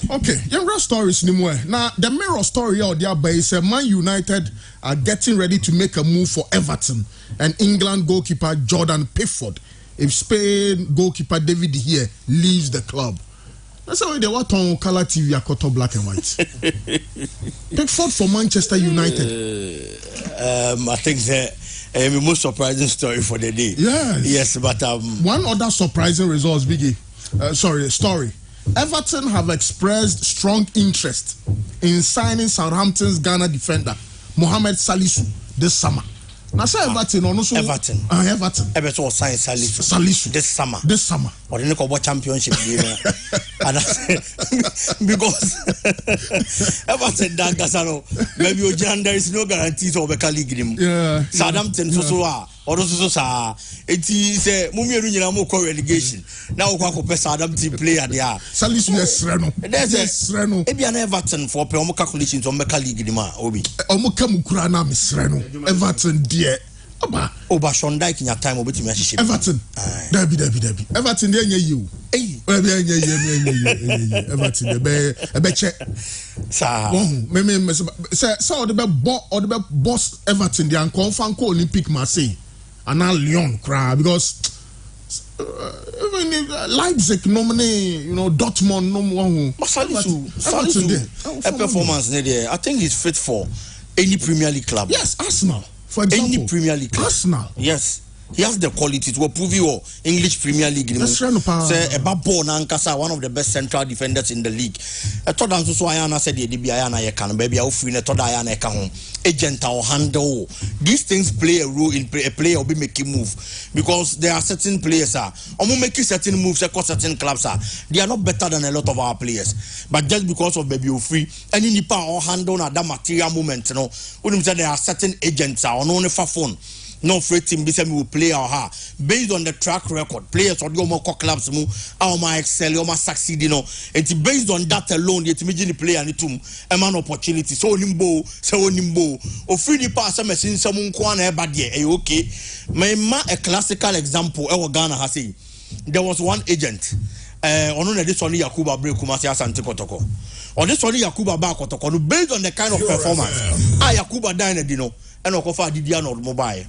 Okay, younger stories anymore. Now, the mirror story out there is Man United are getting ready to make a move for Everton and England goalkeeper Jordan Pickford if Spain goalkeeper David here leaves the club. That's how they want on color TV a color black and white. Pickford for Manchester United. I think the most surprising story for the day. Yes, but one other surprising result, Biggie. Story. Everton have expressed strong interest in signing Southampton's Ghana defender Mohamed Salisu this summer. Now say Everton on also Everton will sign Salisu this summer. Or the Nico Championship game. And because Everton dan Gasano, maybe there is no guarantees of a league game. Yeah. Southampton so or so sa it is a mummy relegation. Now we go Southampton player there. Salisu yes Reno. There's Reno. Ebi an Everton for pe calculations on Meka league game obi. Omuka mukura na Miss Reno. Everton dear. Oba Shondike in your time obeti me hihye. Everton. Debi. Everton dey nye you. Everton be check. Sa. Me say the boss Everton dey and confirm ko Olympic Marseille and now Lyon cry because even Leipzig nominee, Dortmund no one. Salisu a performance there. I think he's fit for any Premier League club. Yes, Arsenal. For example, any Premier League club. Arsenal. Yes. He has the quality to prove you English Premier League. Say Ebabo Nankasa, one of the best central defenders in the league. I thought I'm so Ayana said the Ayana Yakan, baby, I'll free Toda Ayana Kahon, agent or handle. These things play a role in a player will be making move because there are certain players making certain moves across certain clubs they are not better than a lot of our players. But just because of baby free any nipa or handle at that material moment, wouldn't say there are certain agents or only for phone. No free team be will play our based on the track record. Players or the more clubs excel, succeed, and based on that alone, yet imagine the player and a man opportunity. So nimbo, or free the pass some machine someone kwana badie, okay. A classical example Ghana has said there was one agent. On this only Yakuba break Kumasi Asante Kotoko. On this only Yakuba ba Kotoko based on the kind of performance. Yakuba dine dino. And Okofa Didiano mobile.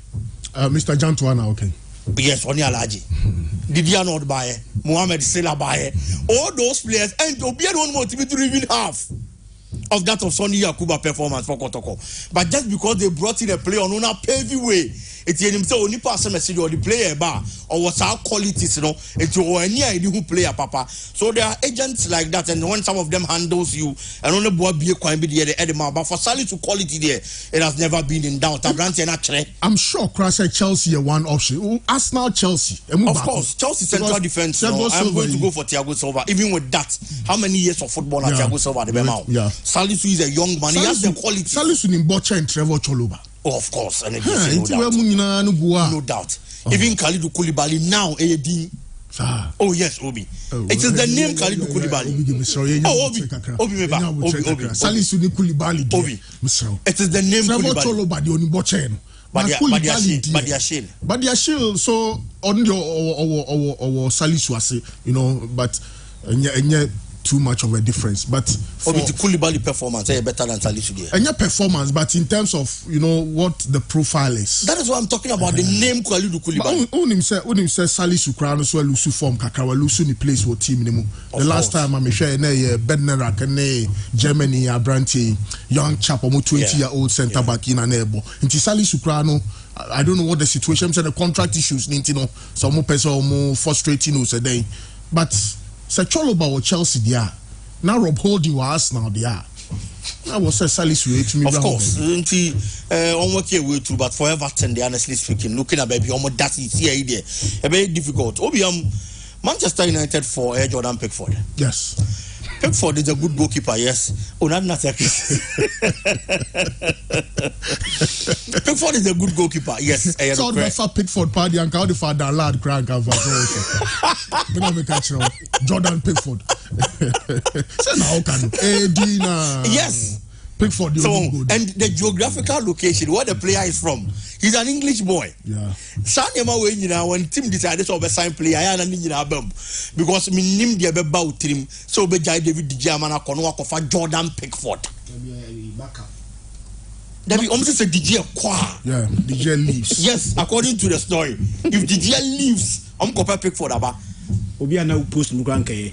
Mr. Jantuana, okay. Yes, only Alaji. Didiano buy Mohamed Salah buy all those players and Obian one more to even half of that of Sonny Yakuba performance for Kotoko. But just because they brought in a player on a pavy way, it's himself only pass a message or the player bar or what's our qualities, it's any idea who player papa. So there are agents like that, and when some of them handles you and only boy be a quite be the Edema, but for solid to quality there, it has never been in doubt. I'm sure Crash Chelsea one option. Arsenal Chelsea. Of course, Chelsea central defense. I'm going to go for Thiago Silva. Even with that, how many years of football has Thiago Silva the Bemau? Yeah. Salisu is a young man. He has the quality. Salisu in Bocha and Trevor Choloba. Oh, of course, and no doubt. Even Khalidou Koulibaly now, oh yes, Obi. It is the name Khalidou Koulibaly. Obi. Salisu Koulibaly. Obi. It is the name Trevor Choloba the only Bocha. But they are shield. So on your Salisu ase, but and too much of a difference, but for the Koulibaly performance, better than Salisu there. And your performance, but in terms of what the profile is. That is what I'm talking about. The name Khalidou Koulibaly. Unim say Salisu Crown so lusu form kakawa lusu ni place for team nemu. The last time I'm share na Bednarak and Germany Abranti young chap 20-year-old centre back in an ebo. Inti Salisu Crown. I don't know what the situation. Said the contract issues. Some person frustrating us a day, but. Choloba or Chelsea there. Now Rob Holding was Arsenal there. I was a Salisu to me. Of course, on what you will too, but for Everton, they honestly speaking, looking at baby, almost that is here, a very difficult. Manchester United for Jordan Pickford. Yes. Pickford is a good goalkeeper, yes. Pickford is a good goalkeeper, yes. So the for Pickford party and the father lad crank and Jordan Pickford. Yes. Pickford. So and the geographical location where the player is from, he's an English boy. Yeah. Sanyama when team decided to sign player, I am because me name the about team. So be David Dijama na kono for Jordan Pickford. David almost said DJ Kwa. Yeah, DJ leaves. Yes, according to the story, if DJ leaves, I'm compare Pickford aba. Obi ana post Muganke.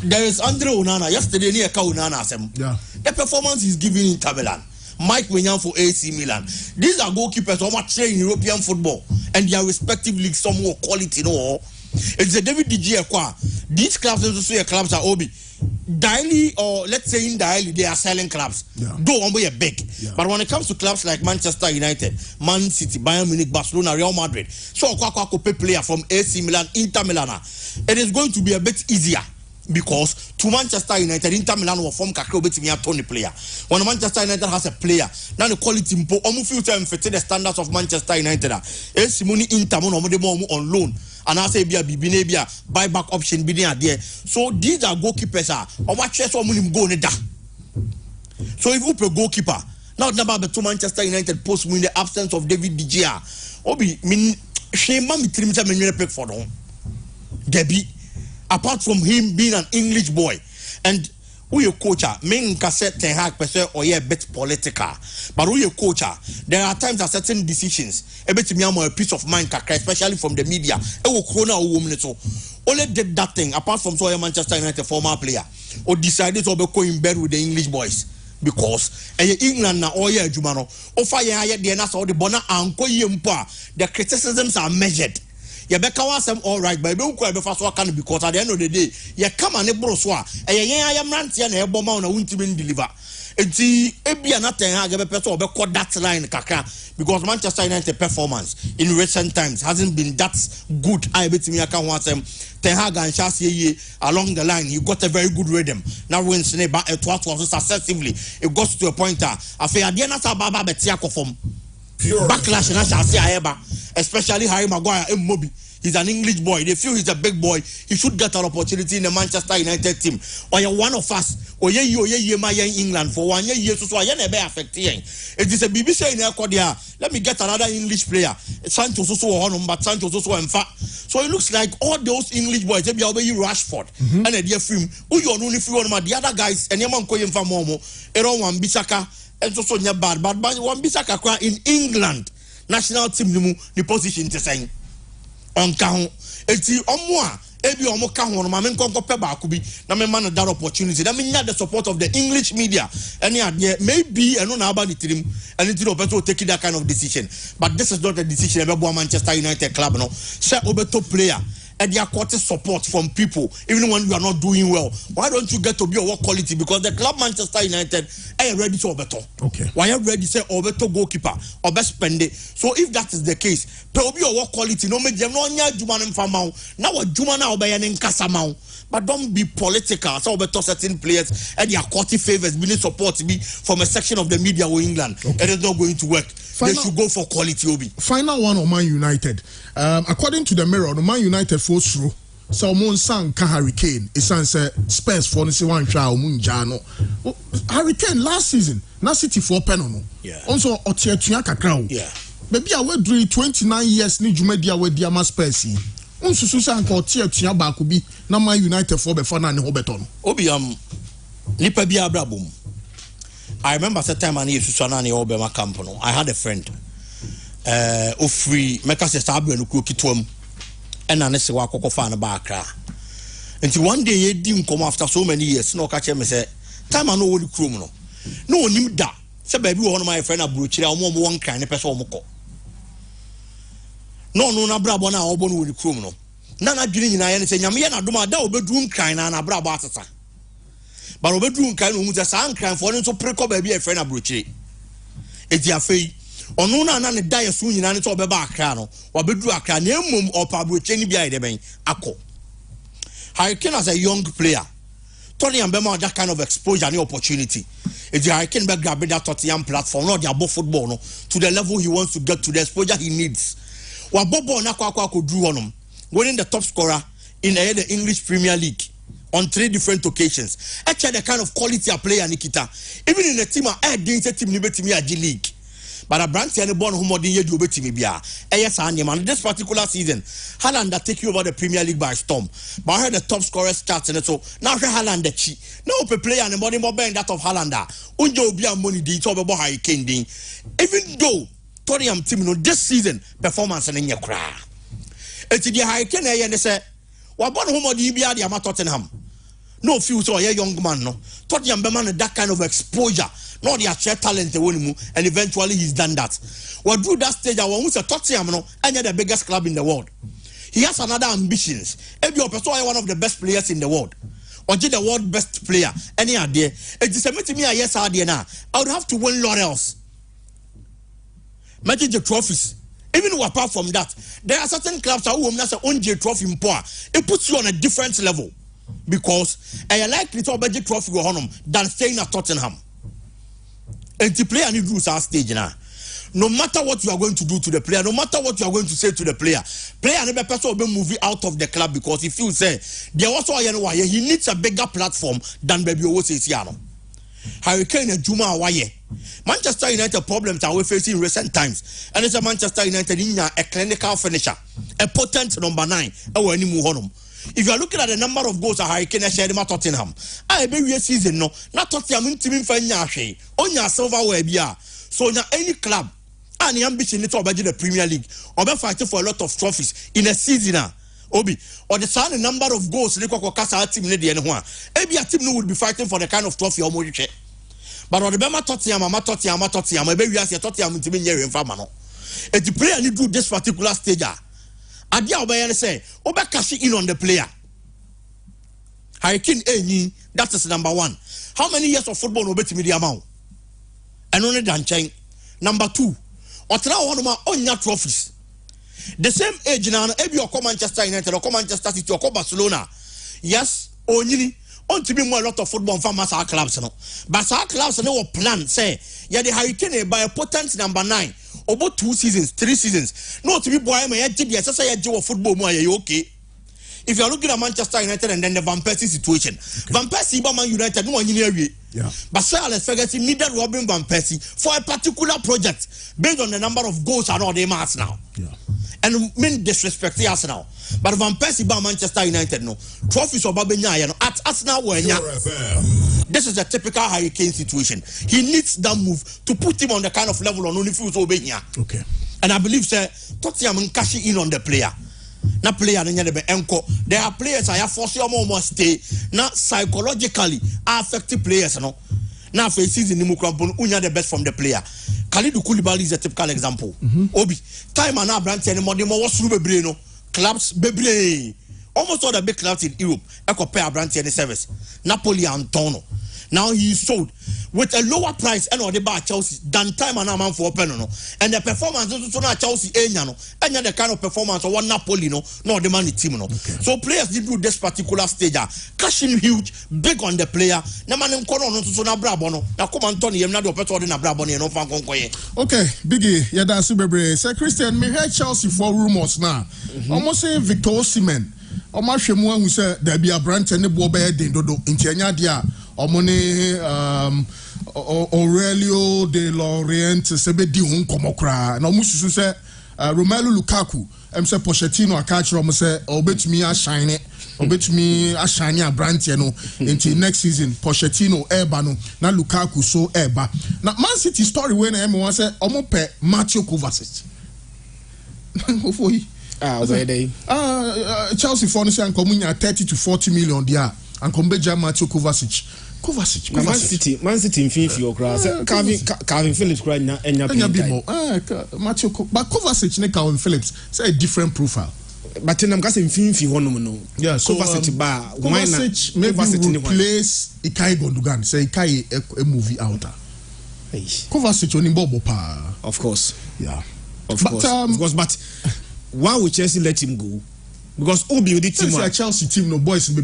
There is Andre Onana. Yesterday, near Onana. Yeah. The performance is given in Milan. Mike Wenyan for AC Milan. These are goalkeepers who are trained in European football and their respective leagues, some more quality. No, it's a David De Gea. These clubs, clubs are Obi. Daily or let's say indirectly, they are selling clubs. Yeah. Though one way big. Yeah. But when it comes to clubs like Manchester United, Man City, Bayern Munich, Barcelona, Real Madrid, so Kwako pay player from AC Milan, Inter Milan, it is going to be a bit easier. Because to Manchester United, Inter Milan will form kakro betimi a Tony player. When Manchester United has a player, now the quality mpo omu feel to fit the standards of Manchester United. Simoni Inter mo on loan, and I say be a buyback option be there. So these are goalkeepers or what chess or munim go da. So if you pay goalkeeper, now never to Manchester United post in the absence of David De Gea. Obi mean shame me trimita me pick for them. Debbie. Apart from him being an English boy, and we a coach, main cassette Ten Hag person or a bit political, but we a coach, there are times that certain decisions, a bit me a peace of mind, especially from the media. Only did that thing apart from so a Manchester United former player, or decided to go in bed with the English boys. Because England na oye jumano, o fire the nasa or the bona anko yempa, the criticisms are measured. You better was all right, but you can't because at the end of the day, you come and a broswa, and I am ranty and a bomb on a won't even deliver. It's a nothing. I give a person call that line, Kaka, because Manchester United performance in recent times hasn't been that good. I bet me I can watch them. Ten Hag and Chelsea along the line, he got a very good rhythm. Now when Sneba at what was successively, it got to a point. I feel at the end of Baba Betiako from backlash and I shall say especially Harry Maguire and Moby. He's an English boy. They feel he's a big boy. He should get an opportunity in the Manchester United team. Or you're one of us. Or you in England for 1 year. So I never affect you. It is a BBC in Ecuador. Let me get another English player. Santos also on, but Santos also in fact. So it looks like all those English boys. They be away Rashford and a dear film. Who you only feel on the other guys and Yaman Koyim Famomo. Eron Wan Bisaka and so bad. But Wan Bisaka in England national team the position to say. On count, eti omwa ebi omo ka ho no ma men konko pe ba kubi na me man that opportunity that mean the support of the English media any ade maybe eno na aba ni tirim and it no better take that kind of decision, but this is not a decision about Manchester United club no say obeto player and their quality support from people even when you are not doing well. Why don't you get to be a work quality? Because the club Manchester United are ready to obeto. Okay. Why are ready say obeto goalkeeper or best spend it? So if that is the case, there will be a work quality. No me no nya juma na mfamao. Now what juma na obey na nkasamao. But don't be political. So obeto certain players and their quality favors being support be from a section of the media in England. Okay. It is not going to work. They should go for quality. Obi. Final one on Man United. According to the Mirror, the Man United force through. So Mon Sang ka Hurricane. It sounds Spurs for the one child Munjano. Hurricane last season. Na City for Penono. Yeah. Also Otiatuaka crown. Yeah. Baby, I went through 29 years. Ni Jumedia with Diama Spurs. Unsususa and Otiatia Bakubi. Na Man United for Befana and Hobeton. Obi Nipa Bia Brabum. I remember that time I used to Sanani Obama Campono. I had a friend. Free Mekase Sabu and Kukitum. And I say, Wako fan about cra. Until one day he didn't come after so many years. No catch him say, time I know what the criminal. No one knew that. Say, baby, one of my friend Abruchi, I'm one kind of person. No, na brabona obon with the criminal. Nana Green and I say, Yamiana Duma, that will be doing kind and a brabata. But we bedroom kind of just crime for them to preco baby a friend Abruchi. It's your fee. On no na die soon in an to be back cano, or bedroom a canum or Pabrucheni behind the main. Ako. Hurricane as a young player. Tony and Bema that kind of exposure and opportunity. It's the Hurricane back grab that Tottenham platform, not the above football, no, to the level he wants to get to the exposure he needs. What Bobo Nakwa could do on him, winning the top scorer in the English Premier League. on 3 different occasions. Actually, the kind of quality a player Nikita. Even in a team, I didn't team Liberty G League. But a branch and a born who modern year do better me bia. Yes, and this particular season, Haaland take you over the Premier League by storm. But I heard the top scorers stats and so now Haaland the chi. No player and the body more bang that of Haaland. Unjo be a money di top about high Kendi. Even though Tottenham team no this season performance and in your cry. It's the high Ken and they say, what born who modern be a the Tottenham. No future or a young man no. Tottenham be man that kind of exposure. Not the actual talent and eventually he's done that. Well, through that stage, I want to Tottenham and the biggest club in the world. He has another ambitions. If you're one of the best players in the world, or the world best player, any idea? It is a to me yes idea now. I would have to win laurels. Imagine the trophies. Even apart from that, there are certain clubs that will not own the trophy in power. It puts you on a different level because I like the budget trophy than staying at Tottenham. And the player need rules our stage now. No matter what you are going to do to the player, no matter what you are going to say to the player never person will be moving out of the club because he feels there was he needs a bigger platform than baby was Siano. Hurricane and Juma Awaye. Manchester United problems are we facing in recent times. And it's a Manchester United in a clinical finisher, a potent number 9. If you are looking at the number of goals a Hurricane shared with Tottenham, I be a season no, not Tottenham in team for Nyashi, on your silverware bia. So now any club, any ambition to budget the Premier League, or be fighting for a lot of trophies in a season. Obi, or the same number of goals the Casa team need the one. Maybe a team would be fighting for the kind of trophy or more. But on the Bema Tottenham, maybe we are Tottenham in team in Famano. If the player need to do this particular stage. Adia Obayane say, Oba cash in on the player. Hurricane that is number 1. How many years of football will be to me the amount? And only than chain. Number 2, Otra one of my own trophies. The same age now, if you come Manchester United or come Manchester City or come Barcelona, yes, only on to be more a lot of football from our clubs. No? But our clubs no plan say, yeah, the Hurricane by a potent number 9. About 2 seasons, 3 seasons. No, to be boy, my TBS, I say football more, okay. If you are looking at Manchester United and then the Van Persie situation, Van Persie, Man United, no one in here. Yeah. But Sir Alex Ferguson needed Robin Van Persie for a particular project based on the number of goals and all they mass now. Yeah. And mean disrespect the Arsenal. But Van Persie by Manchester United, no. Trophies of Babenya, at Arsenal, this is a typical Hurricane situation. He needs that move to put him on the kind of level on only feels Obenya. Okay. And I believe, sir, Tottenham cashing in on the player. Na player there are players I have forced you more stay. Now psychologically affected players, no. Now for a season unya the best from the player. Khalidou Koulibaly is a typical example. Obi time and now branch anymore was through no clubs bebre. Almost all the big clubs in Europe compare branch any service. Napoli and Tono. Now he is sold with a lower price and the bar Chelsea than time and amount for open no. And the performance is not Chelsea no. And the kind of performance of one Napoli no the money team no. Okay. So players did do this particular stage cashing huge big on the player. Na man nkono no so na brabo no. Na come Anthony yem na do peto na brabo no fan konkoye. Okay, Biggie, yeah that's bebre. Sir Christian, me hear Chelsea for rumors now. Almost say Victor Osimhen. Oma hwemu ahu say there be a branch ne bo be den dodo ntianya dia omone Aurelio de Laurent sebe di hun komokra na omususu say Romelu Lukaku say Pochettino akachiro mo say obetumi ashine a branch no until next season Pochettino eba no na Lukaku so eba na Man City story when em say omo pe Matthew Kovacic Chelsea for say ankomunya 30 to 40 million dia ankombeja Matthew Kovacic Man City in Finfi okra Calvin Phillips cry enya Matthew but Kovacic ne Calvin Phillips say a different profile but them gas in Finfi hono no yeah so Kovacic maybe will replace Ikai Gundogan say Ikai a movie outer Kovacic oni bobo pa of course yeah of course but why would Chelsea let him go? Because who build the team? Chelsea team no boys be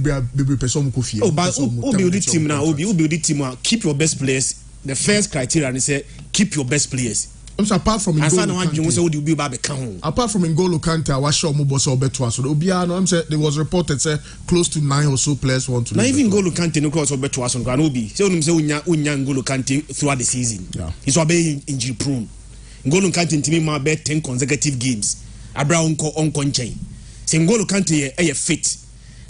person ko fie. Oh, but who build the team now? Who build the team? Keep your best players. The first criteria is say keep your best players. apart from N'Golo Kante, I was sure Muboso Betua. So Obiano, I'm saying there was reported say close to 9 or so players want to. Now even N'Golo Kante no cross Betua on Granobi. So unya N'Golo Kante throughout the season. Yeah, he's obeying injury prone. N'Golo Kante in team bet 10 consecutive games. Abraham on chain. Say N'Golo Kante a fit.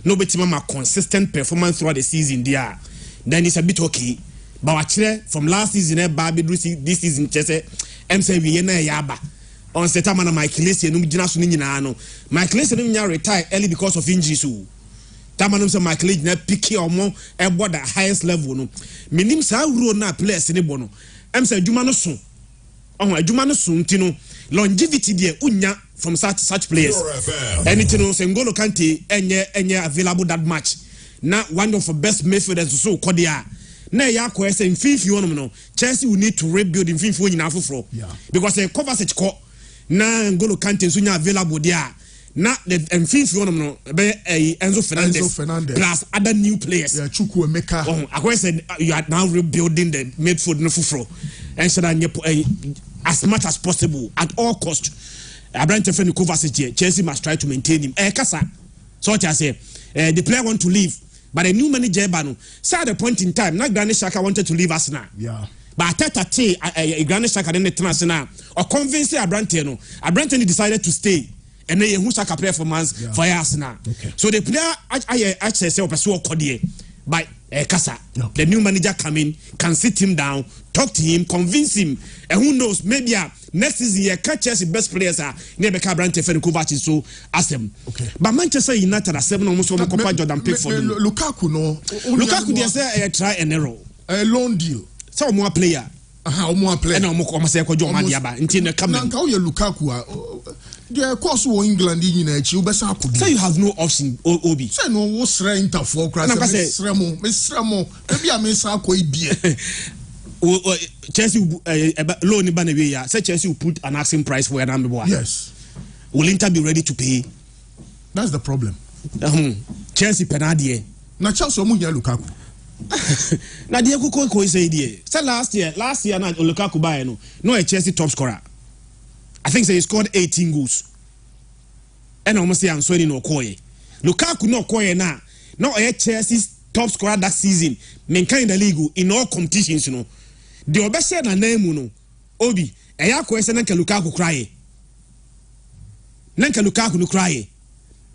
No betima ma consistent performance throughout the season. There, then it's a bit okay. But actually, from last season, Barbie this season, Chese, say we yaba. On Setamana, Michael Essien, Michael Essien retired early because of injuries. Tamanum say Michael Essien picky or more about the highest level. No, minim sa rule na players ni bono. Say Jumano soon. Jumano soon, Tino longevity there unya from such players. Anything say N'Golo Kante enye available that much. Now one of the best midfielders so Kodia. Na ya kwese in fifi wono no Chelsea will need to rebuild in fifi won nyina foforo because the cover set ko na N'Golo Kante so nya available there na the fifi wono no be Enzo Fernandez plus other new players Chuku Emeka akwese you are now rebuilding the midfield no foforo and so that as much as possible at all cost Abrante Feni cover set Chelsea must try to maintain him kasa so what I say the player want to leave. But a new manager, Bano, said at a point in time, not Granit Xhaka wanted to leave Arsenal. Yeah. But a Granit Xhaka didn't transfer or convince Abrante. No, Abrante decided to stay, and then Xhaka performance for Arsenal. Okay. So the player actually say pursue Kodie by Kasa. The new manager come in, can sit him down, talk to him, convince him, and who knows, maybe next season catches the best players are near Abrante Feni Kovacic so ask them. Okay. But Manchester United are 7 almost over Copa Jordan pick for them. Lukaku no. Lukaku they say try and error. A loan deal. So more player. More player. And almost say ko John Madiaba. Until they come. Nanka you Lukaku the course wo England in echi you besa akudi. Say you have no option Obi. Say no wo sre interfor class. Mesremo. Maybe I miss akoi bie. Chelsea loan in Banaway, say Chelsea will put an asking price for an boy. Yes. Will Inter be ready to pay? That's the problem. Chelsea penadie. Na Chelsea omu ya Lukaku. Na die ko say die. Say last year na Lukaku buy no a Chelsea top scorer. I think say he scored 18 goals. And almost say Answeni no koye. Lukaku no koye na. No a Chelsea's top scorer that season. Menka in the league in all competitions, you know. The obese na name no Obi eya kwese na Lukaku cry. Nanka Lukaku no cry.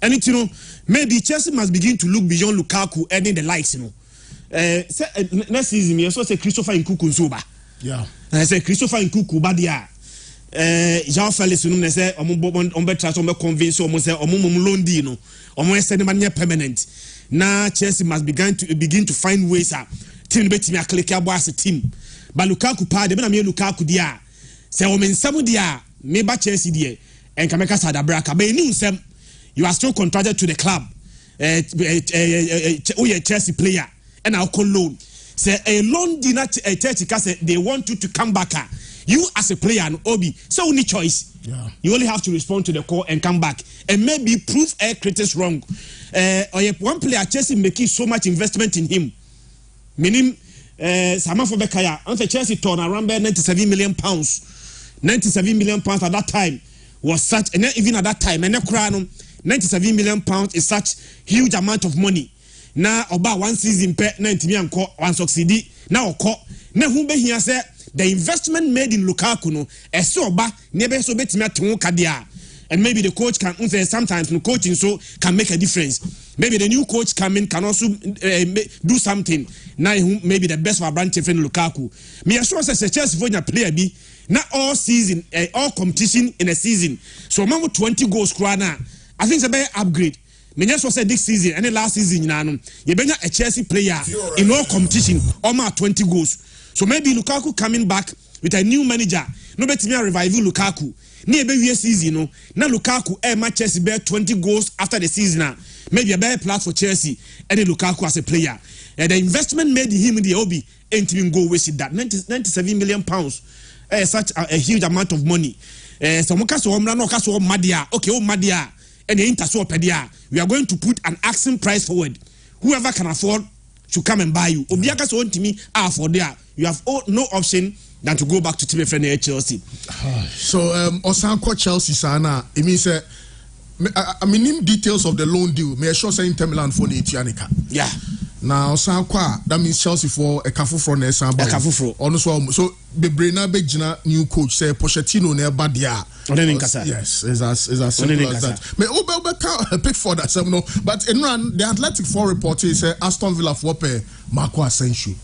And it, you know, maybe Chelsea must begin to look beyond Lukaku and the likes, you know. Next season me also say Christopher Nkunku Nsoba. Yeah. I say Christopher Nkunku badia. Jean Felix no say on be try to convince omo say omo loan deal no. Omo say na permanent. Now Chelsea must begin to find ways team betimi akleke abo as a team. But Lukaku pa de na me Lukaku dia say o mensam dia me ba Chelsea dia en kameka sadabraka but enu nsem you are still contracted to the club Chelsea player and I'll call loan say a loan did not Chelsea say they want you to come back you as a player and Obi so only choice. Yeah. You only have to respond to the call and come back and maybe prove critics wrong. One player Chelsea making so much investment in him. Meaning Sama for Bekaya, Anthony Chelsea turned around by 97 million pounds. 97 million pounds at that time was such, and even at that time, and 97 million pounds is such huge amount of money. Now about one season per 90 million one succeed. Now now who be here say the investment made in Lukaku no so ba never so betimi aton kadia. And maybe the coach can sometimes the coaching so can make a difference. Maybe the new coach come in can also do something. Now maybe the best for Abrante Feni Lukaku. Me assure say Chelsea for player be not all season all competition in a season. So man 20 goals crana. I think it's a better upgrade. Me just say this season and the last season you benya a Chelsea player in all competition almost 20 goals. So maybe Lukaku coming back with a new manager. No better me revive Lukaku. Ni ebe wie season no na Lukaku Chelsea bear 20 goals after the season maybe a better plus for Chelsea and Lukaku as a player and the investment made in him in the Obi ain't even go waste that 97 million pounds such a huge amount of money so mo kaso omra no kaso madia okay o madia and the inter so pedia we are going to put an asking price forward whoever can afford to come and buy you obi akaso ontimi afford there you have no option than to go back to team friend Chelsea. So Osanko Chelsea sana it means I mean details of the loan deal. May I show say Inter Milan for the Etianica. Yeah. Now Osanko that means Chelsea for a kafu from the Samba. A kafu for. So the Brena Begina new coach say Pochettino near Badia. Yes, is as simple as that. May Obe pick for that some no. But in run the Athletic 4 report say Aston Villa for pay Marco Asensio.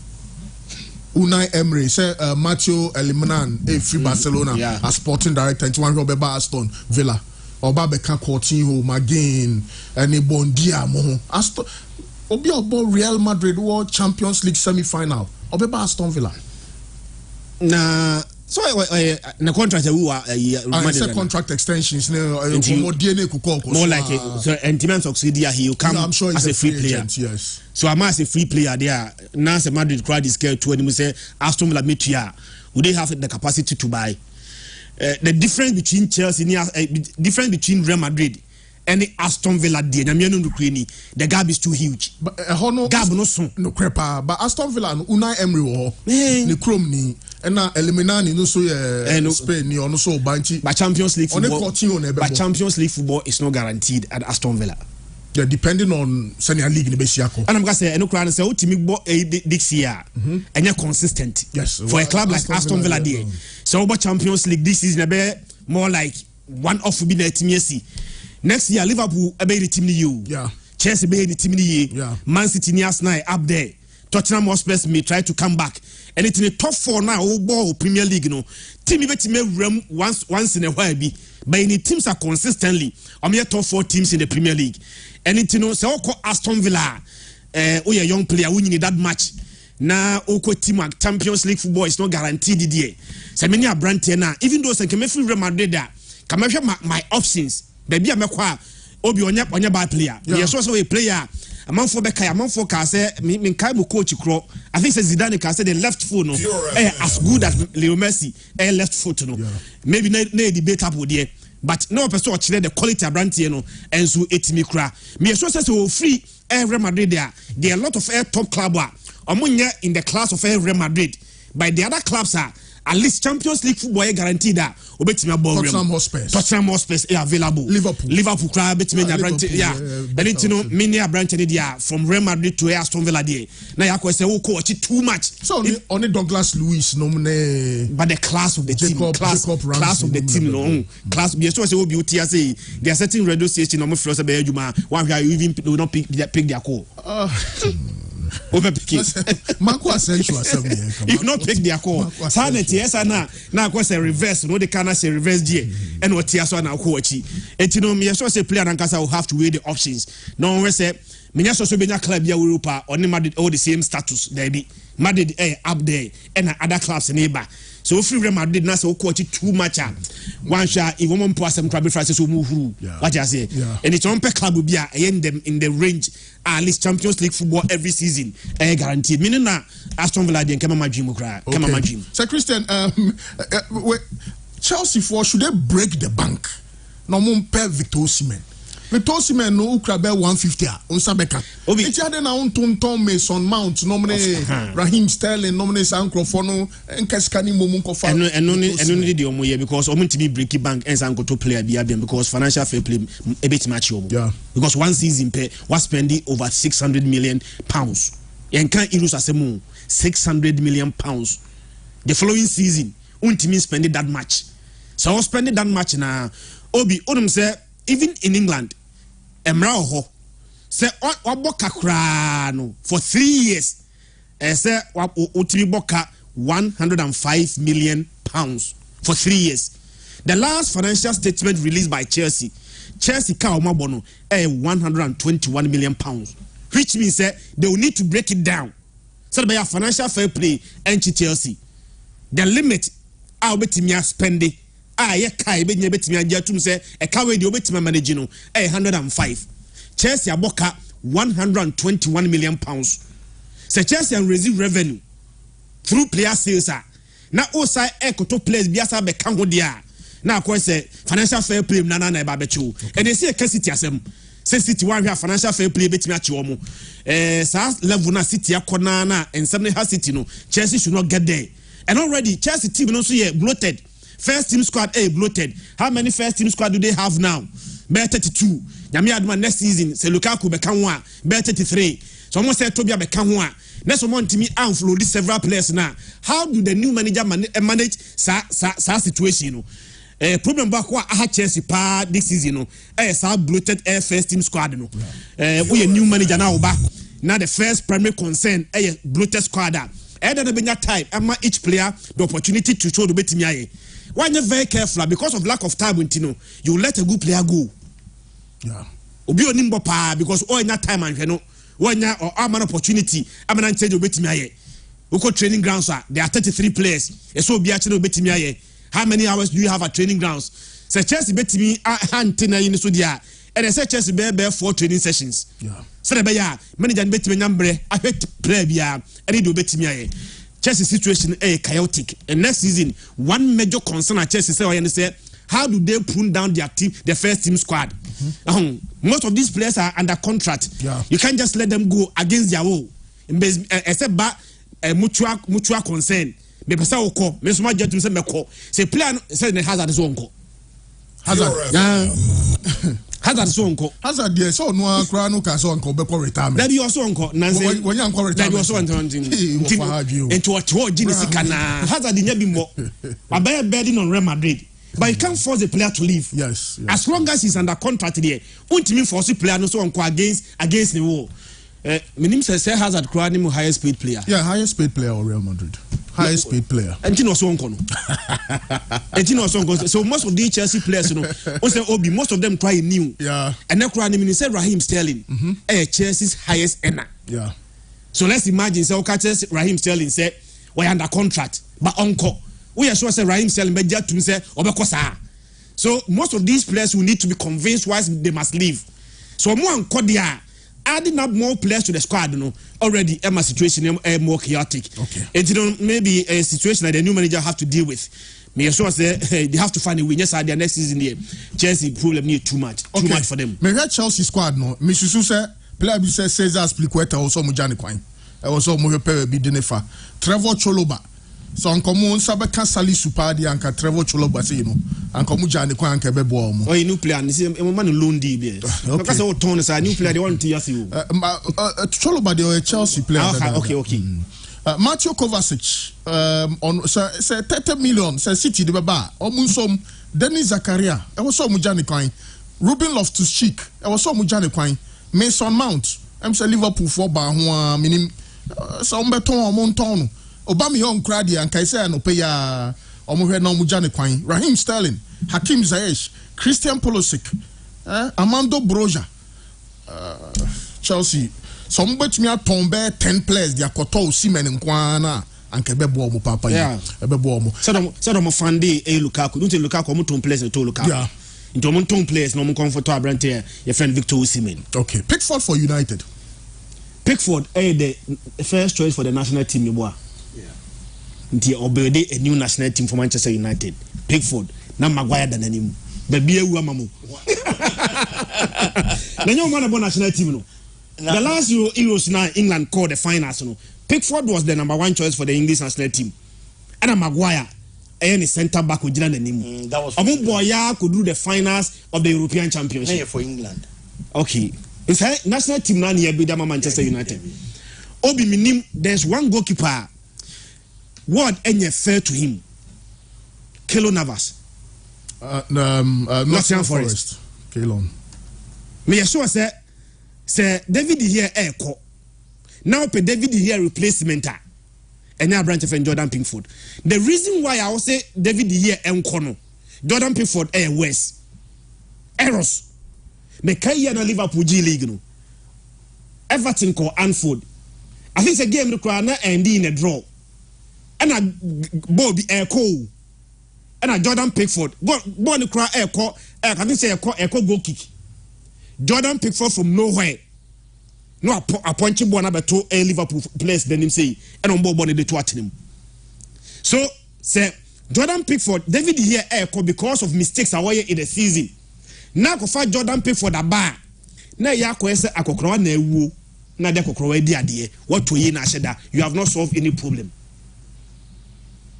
Unai Emery say Matteo Eliminan free Barcelona as sporting director and one Robert Aston Villa. Oba beka Coutinho, Magain, and Bondia mo. Aston Obi obo Real Madrid World Champions League semi-final. Oba Aston Villa. Na so na contract we I said contract extensions more like so Intiman succeed here he will come as a free player. Yes. So I'm as a free player there. Now the Madrid crowd is scared to and say Aston Villa meet here. Would they have the capacity to buy? The difference between Chelsea, difference between Real Madrid and the Aston Villa, the gap is too huge. But gap no crepa. But Aston Villa, Unai Emery, the Chrome ni, and now Eliminani no so Spain ni ono so banchi. But Champions League football is not guaranteed at Aston Villa. Yeah, depending on senior league in the Besiako. And I'm gonna say, no crowd say, ultimate this year, and you're consistent. Yes, for a club like Aston Villa, there. So about Champions League this season, more like one off will be the team. Next year, Liverpool be the team you. Yeah. Chelsea be the team you. Yeah. Man City near night up there. Tottenham Hotspur may try to come back, and it's in the top 4 now. Ball Premier League, team be once in a while be. But any teams are consistently. I'm here top 4 teams in the Premier League. And it's so called Aston Villa. Oh, a young player winning that match. Now, Oko team Champions League football is not guaranteed today. So many are brand now. Even though I can make Real Madrid there, can measure my options. Baby, I'm a Obi on your bad player. Yes, also a player. A man for Becca, a man for Kase, Minkaibu coach Kro. I think Zidane can say the left foot no as good as Leo Messi, left foot no. Maybe no debate up with there. But no person watch the quality of brand no and so 80 cra. Me so say so free Real Madrid there. There are a lot of top club in the class of Real Madrid. By the other clubs are at least Champions League football guaranteed that obetime ball Tottenham Hotspur available. Liverpool crowd betime brand and it many brand there from Real Madrid to Aston Villa there. Now you say oh coach too much. So only Douglas Luiz nominee but the class of the team class of the team no class be so say obi utia say there are certain radio station no flow say be adwuma one where you even do not pick their call. Over Marco Asensio if not pick their call sanity yes na go say reverse no they cannot say reverse there and what tia so na ko achi etino me so say player Nankasa will have to weigh the options no we say me so benya club ya Europa on Madrid all the same status there be Madrid up there and other clubs neighbor. So if Real Madrid na say coach too much one shot if one po asem crab Francis so move what you say and it's on per club will be in the range at least Champions League football every season guaranteed meaning na Aston Villa dey come my dream cry come my dream. So Christian Chelsea for should they break the bank no mon per Victor Osimhen Victor Osimhen no ukrabe 150 on Sabeka it's had na on Tonton Mason Mount nominate Raheem Sterling nominate Sankro no enkaskani momun ko fa and only the omo here because omo to be break bank and Sanko to player be because financial fair play a bit match because one season pay was spending over 600 million pounds and can ilus asemu 600 million pounds the following season untimi spending that much so spending that much na obi onum say even in England Emra ho say oboka kra no for 3 years say utimi boka 105 million pounds for 3 years. The last financial statement released by Chelsea ka omabono 121 million pounds, which means they will need to break it down so by a financial fair play and Chelsea the limit I betimi spending ye kai be betimi ajatum say e ka we de obetimi manage no 105. Chelsea aboka 121 million pounds. Say Chelsea and receive revenue through player sales na osai ekoto players biasa be kan ho dia na akwa say financial fair play na ba bechu and they say City asem say City one have financial fair play betimi achi omo sa level na City akona na ensem ha City no Chelsea should not get there. And already Chelsea team no so bloated. First team squad bloated. How many first team squad do they have now? Bear 32. Nyame aduma next season say Lukaku be kan one, bear 33. So almost say Tobia be kan one. Next one timi outflow these several players now. How do the new manager manage sa situation no? Problem back what I had Chelsea pa this season no. Sa bloated first team squad no. We a new manager now back. Now the first primary concern bloated squad. Either the benya time ama each player the opportunity to show the betimi aye. Why you're very careful because of lack of time you let a good player go. Yeah. Obi onimbo pa because all in that time and you know when you or man opportunity I'm not saying betimi aye. We go training grounds there are 33 players. So be actually betimi aye. How many hours do you have at training grounds? Say Chelsea betimi antenna in so dia. And they say Chelsea be 4 training sessions. Yeah. So the beya manager betimi number I hate play bia any do betimi aye. Chelsea situation chaotic. And next season, one major concern at Chelsea say, how do they prune down their team, their first team squad? Most of these players are under contract. Yeah. You can't just let them go against their will. Except mutual concern. Me pesa oko, me suma jet say me ko. Say player say the Hazard is on ko. Hazard. Hazard so onko. Hazard there so no akra no ka so onko be retirement. That you also onko. Nanse. When you onko retirement. That you also onko. Into what Gini Sikana. Hazard nya bi mo. Abaya bedding on Real Madrid. But you can't force the player to leave. Yes. As long as he's under contract there, ultimately force the player no so onko against the wall. Minim say Hazard crowd him highest paid player. Yeah, highest paid player of Real Madrid. Highest paid player. And you know so onko no. And you know so onko. So most of the Chelsea players you know, most of them try new. Yeah. And then crowd him say Raheem Sterling. Chelsea's highest earner. Yeah. So let's imagine say okay Raheem Sterling say we under contract but onko. We are sure say Raheem Sterling be just to say obeko sa. So most of these players will need to be convinced why they must leave. So more onko there. Adding up more players to the squad, you know, already Emma situation more chaotic. Okay. And you know, maybe a situation that the new manager have to deal with. Me sure say they have to find a win. Yes, their next season here. Chelsea problem need too much for them. Me hear Chelsea squad no. Me susu say player be say Cesar Spilicueta also mo jani kwan. E also mo pe bi denefa. Trevor Choloba. So ankomo nsabe ka Sali Supadi anka Trevor Choloba say you know. Ankomo jani kwan anka be bo mo. Oh, new player ni say e man loan deal be. Because o turn say new player they want to use you. Choloba dey Chelsea player. Okay. Matthew Kovacic on say 30 million say City the baba omunsom Denis Zakaria e was so mujani kwan Ruben Loftus-Cheek e was so mujani kwan Mason Mount em say Liverpool for ba ho minim so mbeton omonton Aubameyang crowd and Kaisa no pay ya omohwe na mujani kwan Raheem Sterling Hakim Ziyech Christian Pulisic Armando Broja Chelsea some bet me at tombe 10 players dia koto Osimhen nkwana anke bebo omo papa yeah bebo omo so do mo fande Lukaku don't Lukaku mo ton players to Lukaku yeah into mo ton players no mo comfortable brand here your friend Victor Osimhen. Okay, Pickford for United. Pickford the first choice for the national team yeah nti obede a new national team for Manchester United. Pickford na Maguire than him baby ewu amamu na nyo man about national team no. The last Euros now England called the finals. You know, Pickford was the number 1 choice for the English national team. And Maguire, any centre back with Jiran and him. That was Boya could do the finals of the European Championship. Yeah, for England. Okay. It's national team now near Bidama Manchester United. Obi minim, there's one goalkeeper. What any fair to him? Kelo Navas. Nottingham Forest. Kelon. Me sure say David here eko. Now pe David here replacement and now branch of Jordan Pickford. The reason why I will say David here enko Jordan Pickford West. Errors. Me kai na Liverpool G League no. Everton ko Anfield. I think the game the crowd na end in a draw. And a Bobby eko. And a Jordan Pickford. Go the crowd eko. I think say eko goal kick. Jordan Pickford from nowhere. No appointing one to a Liverpool players then him say and on board the two at him. So say Jordan Pickford, David here because of mistakes away in the season. Now go find Jordan Pickford a bar. na ya kwese akokoro na ewu na de kokoro di ade what to yi na sheda you have not solved any problem.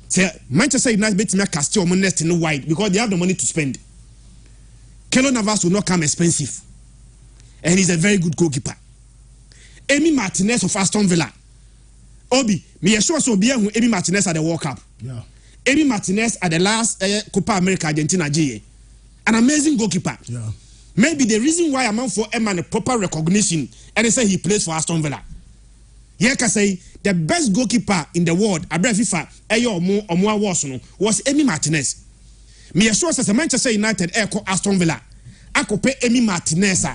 Say Manchester United bet me cast your nest in wide because they have the money to spend. Keylor Navas will not come expensive, and he's a very good goalkeeper. Emi Martinez of Aston Villa. Obi, me sure so be Emi Martinez at the World Cup. Yeah. Emi Martinez at the last Copa America Argentina GA. An amazing goalkeeper. Yeah. Maybe the reason why I'm on for Emma a proper recognition and they say he plays for Aston Villa. Yeah, can say the best goalkeeper in the world, Abra FIFA, was Emi Martinez. Me sure says Manchester United echo Aston Villa. I could pay Emi Martinez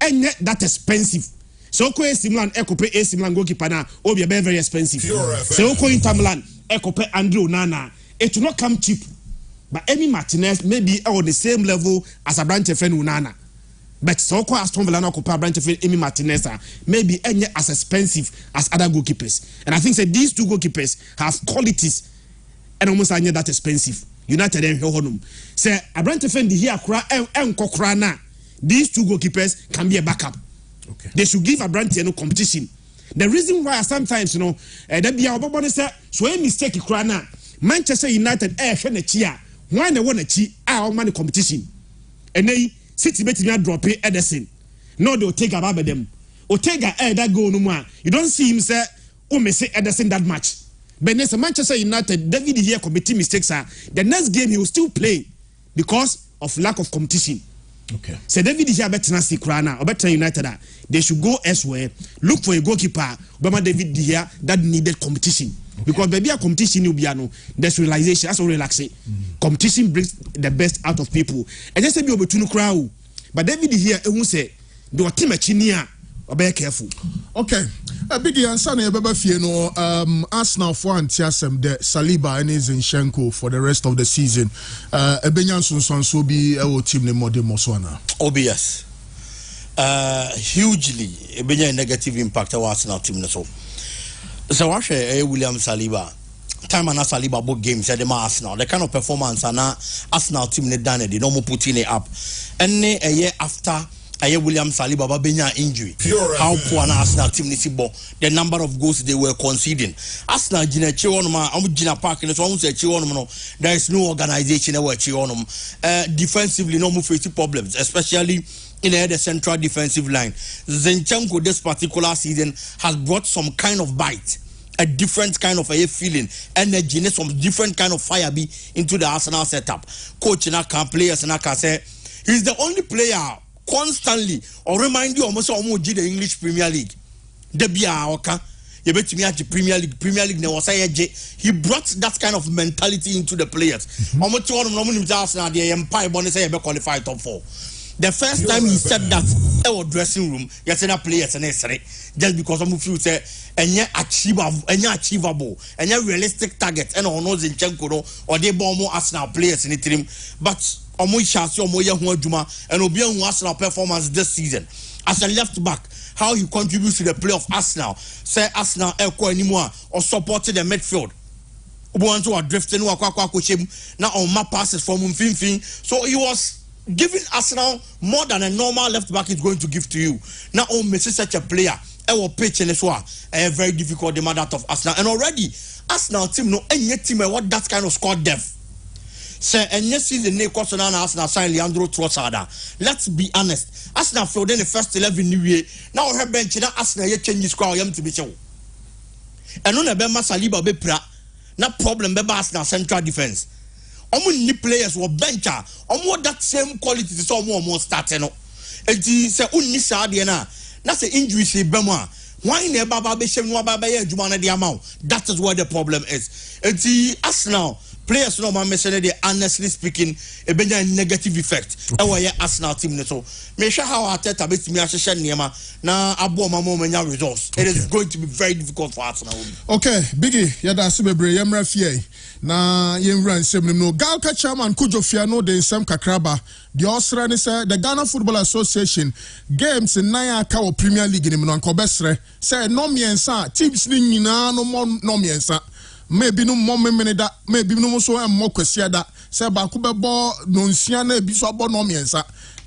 and yet that expensive. So ko AC Milan echo pay AC Milan goalkeeper na obi be very expensive. So ko Inter Milan echo pay Andrew Nana. It will not come cheap. But Emi Martinez may be on the same level as a branch friend Unana. But so ko Aston Villa no ko pay branch friend Emi Martinez maybe any as expensive as other goalkeepers. And I think that these two goalkeepers have qualities and almost any that expensive. United and Honum. Say a branch friend here kra na. These two goalkeepers can be a backup. Okay. They should give a brand no competition. The reason why sometimes that be our say so a mistake krana Manchester United chia why they want to our money competition. And they City bet me drop Ederson. No, they'll take about them. Otega that go no more. You don't see him say me say Ederson that much. But next Manchester United, David here committing mistakes. The next game he will still play because of lack of competition. Okay. So David here better not see Krana or better United. They should go elsewhere. Look for a goalkeeper. But David here that needed competition. Okay. Because maybe a competition will be there's realization. That's all relaxing. Competition brings the best out of people. And just say be able to crowd. But David here won't say do a team a chinia. Be careful. Okay. A big answer na baba fie no Arsenal for antiasem de Saliba and Zinchenko for the rest of the season. Ebenya so bi e team ne modern Moswana. OBS. Hugely ebenya negative impact on Arsenal team no so. So what William Saliba time and Saliba both games at the Arsenal the kind of performance and Arsenal team ne done they no more put in it up. And a year after William Saliba Benya injury. How poor an Arsenal team is the number of goals they were conceding. Arsenal Gina Chionoma, Gina Park, and so on say Chionoma. There is no organization where Chionum. Defensively, no more facing problems, especially in the central defensive line. Zinchenko this particular season has brought some kind of bite. A different kind of a feeling, energy, some different kind of fire be into the Arsenal setup. Coach and players and say he's the only player constantly or remind you almost the English Premier League. Debia Oka, you bet me at the Premier League now he brought that kind of mentality into the players. Almost all of them the Empire bonus qualified top 4. The first time he said that our dressing room, yesterday players and just because of you say achievable, realistic target, and on those in Chenko or they bomb more Arsenal players in the team, but and Obian Arsenal performance this season as a left back, how he contributes to the play of Arsenal. Say Arsenal anymore or supported the midfield. Want to drifting now on my passes from Mfinfin. So he was giving Arsenal more than a normal left back is going to give to you. Now on Messi such a player, will pitch in this one a very difficult demand out of Arsenal. And already Arsenal team no any team what that kind of squad depth. Say and yes season they cost Arsenal sign Leandro Trossard. Let's be honest. Arsenal filled in the first 11 new year. Now her bench now Arsenal ye change squad to be show. And on a Bema Saliba be pra na problem be Arsenal central defense. Ni players were bencher that same quality so more starting no. And say unni sa de na say injury say bema. Why never be shem no ba ye adwuma na de amount. That is where the problem is. And Arsenal players no man say they honestly speaking a negative effect. Okay. Arsenal team so me sure how Arteta bet me ahye niema na abo mama manya results. It is going to be very difficult for Arsenal. Okay, Biggie, yada sebebre yemra fie na yemra nsem no Galka chairman Kujo Fiano de nsem kakraba the Australian say the Ghana Football Association games in nine aka o Premier League ni no nkobesre say no miensa teams ni nyina no no miensa maybe no more minute maybe no so and more question that say ba ko bebo no nsia na bi so abo no miensa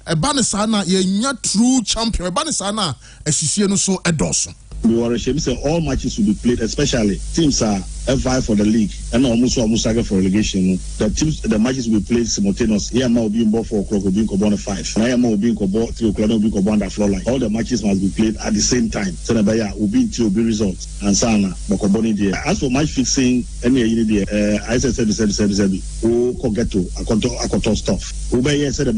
eba ne saa na ye nya true champion eba ne saa na asisie no so edoso. We were ashamed say all matches will be played, especially teams are F5 for the league and almost for relegation. The matches will be played simultaneously. Here will be in 4 o'clock, will be in 5. And I will be in 3 o'clock, will be in the floor line. All the matches must be played at the same time. So the will be in be results and Sana Bokoboni there. As for match fixing, any I said who get to a control stuff. Ubay said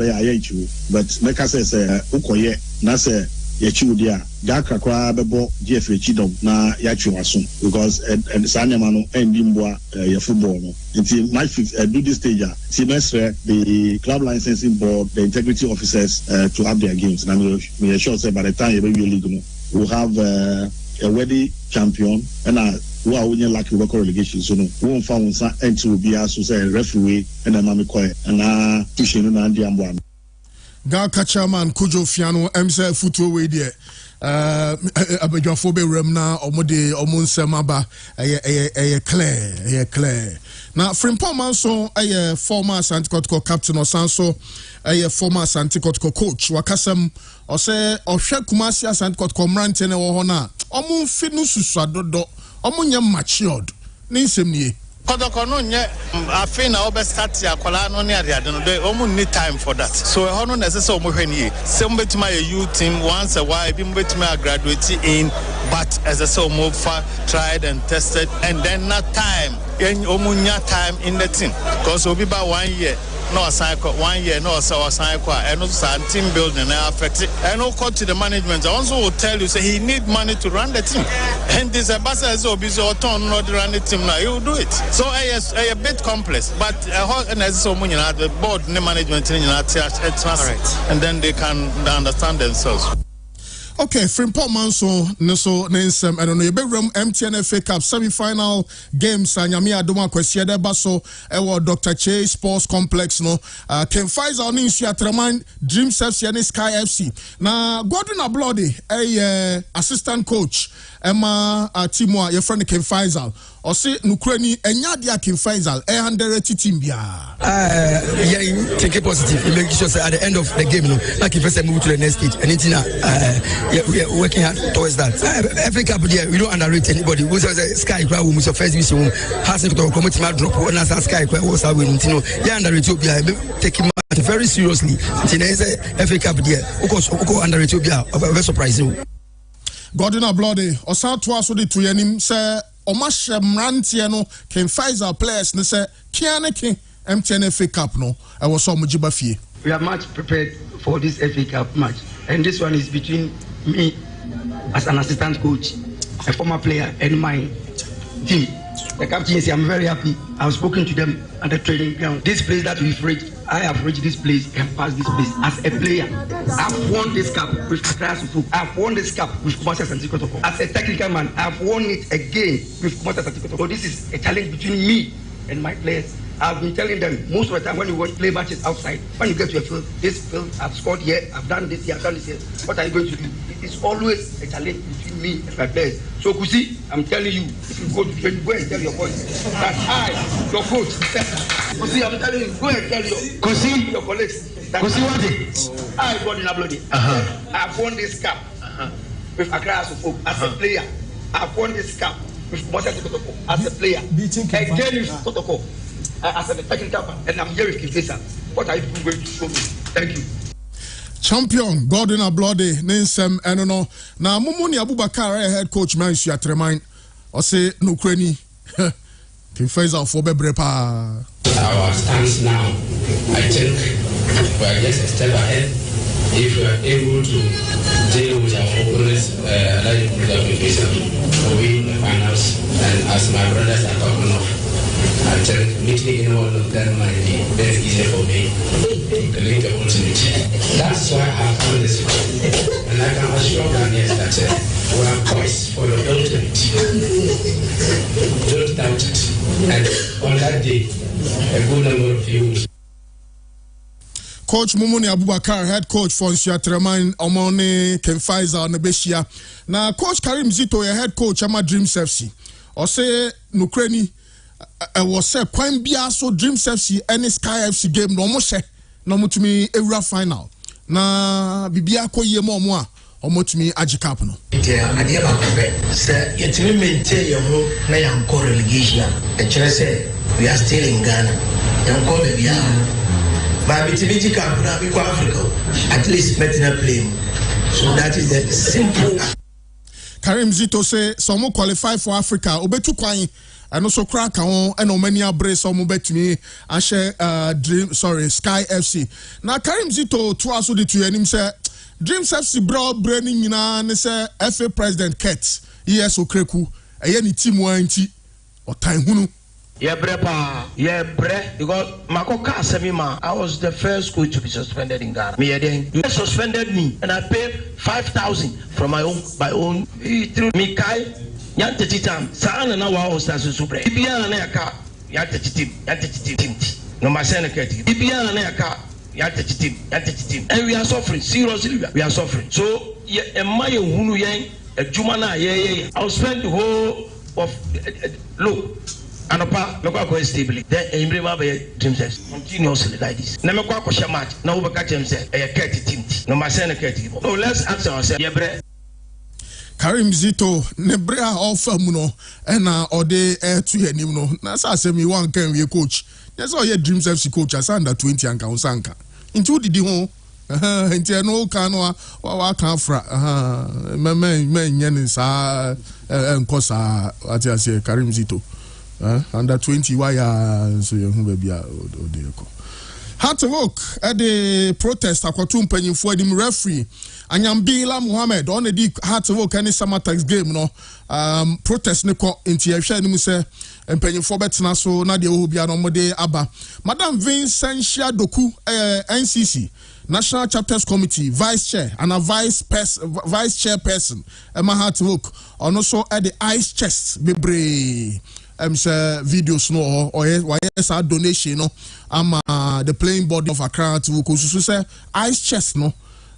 but make us say Ukoye Nase. Yechudia Daka Kwa Bebo GFA Chidom na Yachuasun because and Sanyamano and Dimbwa your football until match fix do this stage semester the club licensing board the integrity officers to have their games and I'm sure say by the time you league we'll have a worthy champion and who are winning like local relegation so no won't found some entry will be as say referee and a mammy coy and pushing on the Ambwan. Gaka chairman Kujo Fiano MSF football way there. Abedjafo be remna omode omunsema ba clear. Na Frimpong Manso former Santikotiko captain osanso former Santikotiko coach wakasem ose ohwe Kumasi Santikotiko mrante ne wo ho na omun finu susuadodo omunya matured ne nsem nie. Kodokono nye afina obe start ya kwala no ne ade no dey omu need time for that. So e hono na sese omu hwani se mbetima a youth team once a while bi mbetima graduate in but as I say omu fa tried and tested and then not time en omu nya time in the team because obi ba 1 year no cycle 1 year no cycle and also team building affect it and also to the management I also will tell you say he need money to run the team and this ambassador is busy or turn not run the team now he will do it so a bit complex but the board the management and then they can understand themselves. Okay, Frimpong Manso Neso Nensem I don't know you be room MTN FA Cup semi-final games anyame adoma kwesi de baso ewo Dr. Che Sports Complex no Ken Faisal ni nsu atraman Dreams FC and Sky FC na Gordon Ablode assistant coach Emma Timwa your friend Ken Faisal or say Nukreni enyadia Ken Faisal 100 team bia yeah take it positive it make sure at the end of the game no like if I move to the next stage and it's we are working hard towards that. Every cup there, we don't underrate anybody. We say Sky Kwa who was first vision has to come to my drop when I Sky Kwa was our win. You know, yeah, under Ethiopia, taking it very seriously. Every cup there, Oko under Ethiopia, very surprising. Gordon Ablode, Osa to us with the two yenim say Omash Mrantiano can Faisal players and say Kianeki MTN FA Cup no. I was so mujiba fee. We are much prepared for this FA Cup match, and this one is between me as an assistant coach, a former player, and my team. The captain is I'm very happy. I've spoken to them at the training ground. This place that we've reached, I have reached this place and passed this place as a player. I've won this cup with Accra Sufu. I've won this cup with Kumasi Santikotoko. As a technical man, I've won it again with Kumasi Santikotoko. So this is a challenge between me and my players. I've been telling them most of the time when you play matches outside, when you get to a field, this field, I've scored here, I've done this here, I've done this here. What are you going to do? It's always a challenge between me and my players. So Kusi, I'm telling you, if you go to training, go and tell your boys that I, your coach, Kusi, I'm telling you, go and tell your colleagues that Kusi, what I got in Ablodi. I've won this cup with Accra Sufu as a player. I've won this cup with Kumasi Santikotoko as a player. Again with Kotoko. As a technical man, and I'm here with Kifesa. What are you going to show me? Thank you. Champion Gordon Ablode Nensem Enono. Now Mumuni Abubakar head coach Mansu Atremain. Or say Nukreni. Kifesa for Bebrepa. Our stance now, I think we are just a step ahead. If we are able to deal with our opponents, like Kifesa, to win the finals, and as my brothers are talking of. I think meeting in all of them might be very easy for me to link the opportunity. That's why I found this one. And I can assure Ghanaians that we are poised for the ultimate. Don't doubt it. And on that day, a good number of you will. Coach Mumuni Abubakar, head coach for Nsiatreman Omone Ken Faisal Nebeshia. Now Coach Karim Zito, head coach Ama Dreams FC. Or say Nukreni was say Kwan Bia so Dreams FC and Sky FC game no mo she no mo to me area final na bibia koye mo a omotumi agicap no ade ba ko say yetimi maintain your ho na yanko relegation e kire say we are still in Ghana yanko be bia ba bitimi camp na bi ko Africa at least better play so that is the simple. Karim Zito say some qualify for Africa obetu kwan and so crack on and many abre some betumi ahye Sky FC na Karim Zito to aso de to anim say Dreams FC bro branding nyina ne say FA president Kurt yes okreku eye ni team wanti otan hunu yeah bre because makoka semima I was the first coach to be suspended in Ghana. You suspended me and I paid 5,000 from my own through me kai yante titam sana na wa hosta susubre bibia na yaka yante titim no masene keti bibia na yaka yante titim and we are suffering seriously we are suffering so my hunu yen adwuma na ye I'll spend the whole of look anopa me kwa stably then embrema be Dreams continuously like this na me kwa match na wo be ka James e keti team no masene keti so let's ask ourselves yebre Karim Zito nebrea offer mu no na ode to yanim no na sa asemi wan kan we coach yes o ye Dreams FC coach as under 20 anka unsanka into didi ho nti no kan no wa kan fra men yen sa enkosa ati ase Karim Zito under 20 why so you hu bia odeko Hard to work at the protest akwatum panyimfo adim referee Anyambila Muhammad on the hard to work any summer tax game no protest ne ko nti ehwe ni mu se panyimfo betena so na de ohobia no mode aba Madam Vincentia Doku NCC National Chapters Committee Vice Chair and a Vice Chairperson Emma hard to work on so at the ice chest bebre say videos no or yes our donation no the playing body of Accra to work so say ice chest no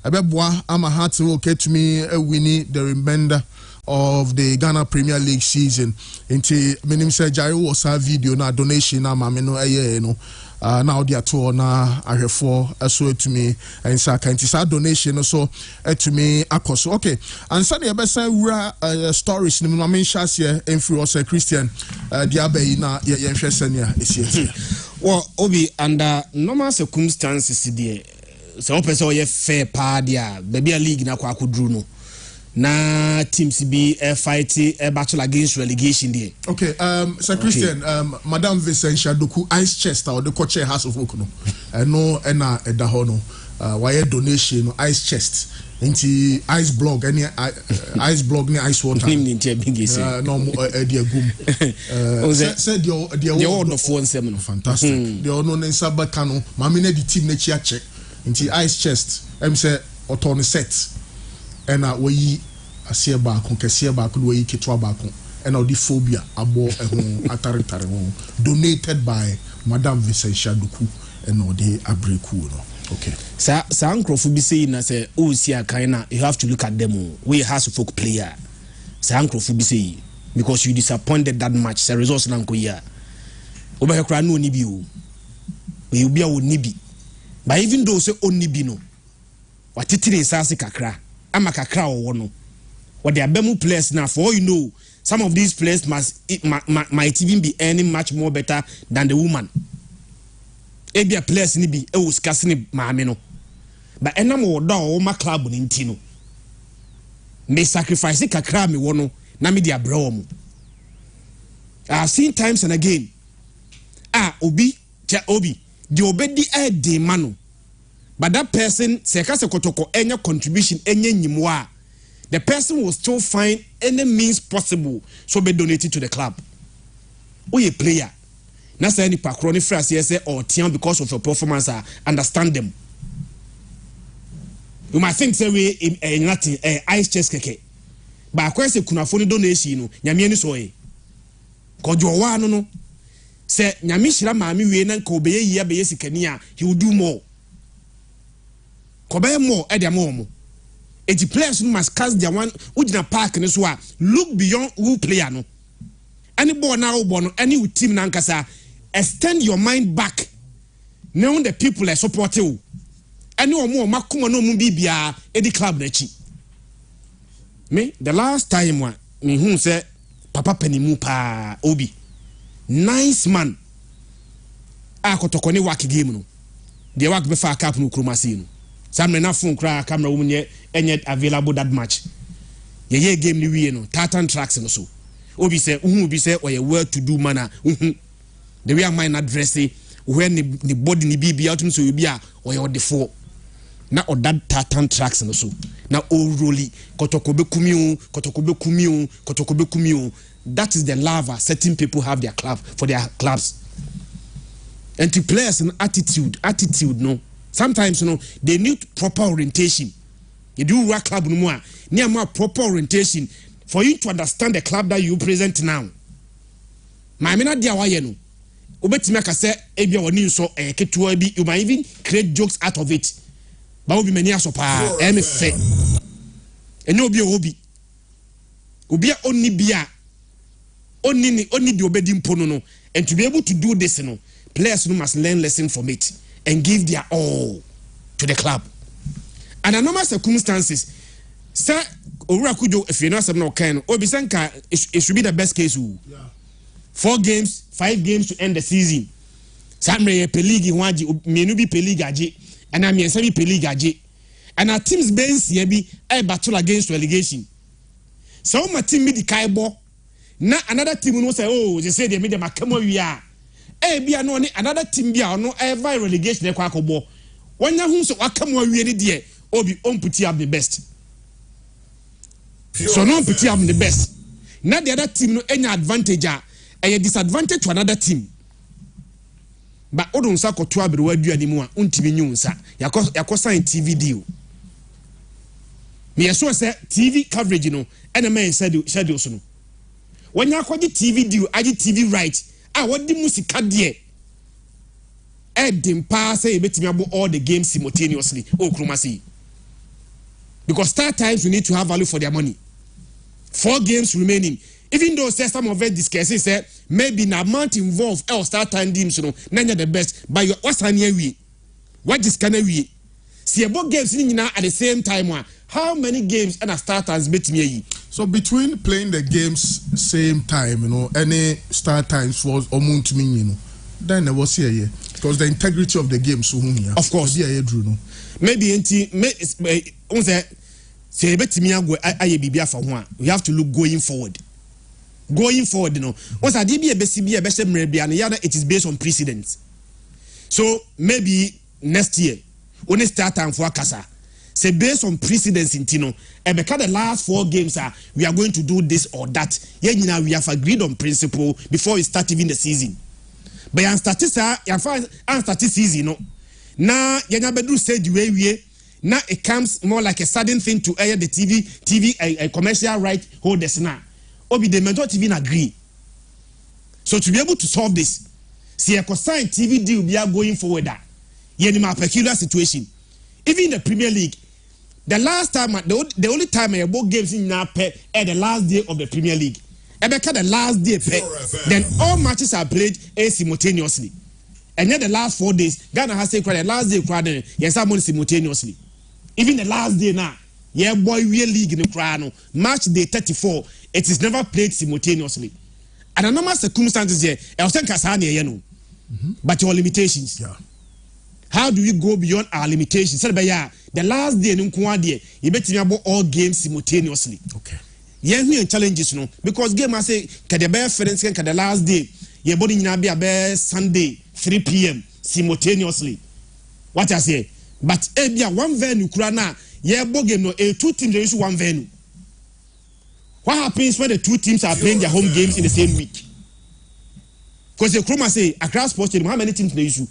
abeboa hard to work to me winning the remainder of the Ghana Premier League season into minim say Jai was a video na donation na mame no no now they are to na ahwefo so to me and sa kan sa donation so to me akoso okay and so the best stories ni mame shas here influencer Christian dia bayi na ye hwe sania esi well obi under normal circumstances there so person we fair pa dia baby league na kwa akudru no na teams be fight battle against relegation there. Okay, Sir Christian, Madam Vincentia Doku ice chest or the coach house of work no. No ena edaho no. Why donation ice chest into ice blog any ice blog ni ice water. No dear gum. Said the order for seven fantastic. The ono nsa baka no. Mami na the team na chia check into ice chest. Say otone set. And we asia back on kesia back we kitwa back and the phobia abo ataritare donated by Madam Vincentia Doku and the abreku no. Okay. Sa Sankrofu be saying na say oh sia kaina you have to look at them we has folk player. Sankrofu be saying because you disappointed that match the results na nko ya. Obahekra no ni bi o. We be a nibi. But even though say onibi no. Watitire sase kakra. Amakakra or no. What they are Bemu players now, for all you know, some of these players might even be earning much more better than the woman. Ebia players ni be scarcely mamino. But enamo da o ma club ni ntino. Me sacrifice kakra me wono na me dia bro. I've seen times and again. Obi, the obedi de mano. But that person, sekase kotoko any contribution, any nyimwa, the person will still find any means possible so be donated to the club. Or a player. Not say any pakroni phrase yes or tian because of your performance. Understand them. You might think say we nothing ice chest keke. But I question kuna phone donation no nyame ni so e. Kojo wa no say nyame shira maami we na ko be ye be sikani a he will do more. Kobe more edia more. The players must cast their one ujina park and so look beyond who player no. Any ball now born any team nankasa extend your mind back. Knowing the people are supporting you. Any omo makuma no mu bibia edi club na chi. Me the last time one me hu say papa panimu pa obi nice man akotokoni work game no the work be fa cap no kromasi no sam na phone kra camera wo nye enye available that match ye game ni wie no tartan tracks no so obi say obi say oye well to do manner the way mind address when the body ni bibia otum so obi a oye odefo na oda tartan tracks no so na o roli kotokobe kumiu. That is the lava certain people have their club for their clubs. And to players an attitude no. Sometimes they need proper orientation. You do work club no more. Near more proper orientation for you to understand the club that you present now. My mina dia wa ye no. Obetimi aka say ebia woni so ketua bi, you might even create jokes out of it. Ba obi mani aso pa me say. Enyo obi a onni bia only the obedi mpono no, and to be able to do this players must learn lesson from it and give their all to the club. Under normal circumstances, sir Owura Kujo, if you know some no kind Obisanka, it should be the best case. 4 games, 5 games to end the season. Samre peligi waji menubi peligaji and I mean semi peligaji. And our teams base yebi a battle against relegation. So my team made the kaibo. Na another team will say, oh, they say they made them a come we are. Be another team be no ever relegation de kwakobo. When you so come we any dear, obi on put up the best. So no put up the best. Now the other team no any advantage a disadvantage to another team. But odon sa ko to abere wadu animu a untimi nyunsa. Yakọ sign TV deal. Me so say TV coverage man schedule so no. When you acquire TV deal, TV right. What the music there? Them pass say betimi abo all the games simultaneously. Kromasi. Because start times we need to have value for their money. 4 games remaining. Even though some of it discusses say maybe the amount involved start time teams nanya the best. But what's an we? What is can we? See about games at the same time. How many games and a start times betimi? So between playing the games same time, any start times for omuntu mean, then there was here because the integrity of the game so here. Of course, maybe say betimi go aye bibia for one. We have to look going forward. Once I did be a best it is based on precedents. So maybe next year, when it start time for Kasa. Say based on precedence in Tino, and because the last 4 games we are going to do this or that. We have agreed on principle before we start even the season. But you start season now you said we now it comes more like a sudden thing to air the TV commercial right holders now. Obi they may not even agree. So to be able to solve this, see a consign TV deal we are going forward that. In a peculiar situation. Even in the Premier League, the last time, the only time I bought games in Nape at the last day of the Premier League. Because the last day, then all matches are played simultaneously. And then the last 4 days, Ghana has said the last day, yes, I'm simultaneously. Even the last day now, boy, we league in the crown, match day 34, it is never played simultaneously. And a normal circumstances here, I was saying Kasani, but your limitations. Yeah. How do we go beyond our limitations? The last day, you bet all games simultaneously. Okay. Yeah, we challenges, because game I say, can the best friends can the last day, your body be a best Sunday, 3 p.m. simultaneously. What I say, but one venue, Kurana, yeah, game no, 2 teams they use 1 venue. What happens when the 2 teams are playing their home games in the same week? Because the Chroma say across sports stadium, how many teams they issue?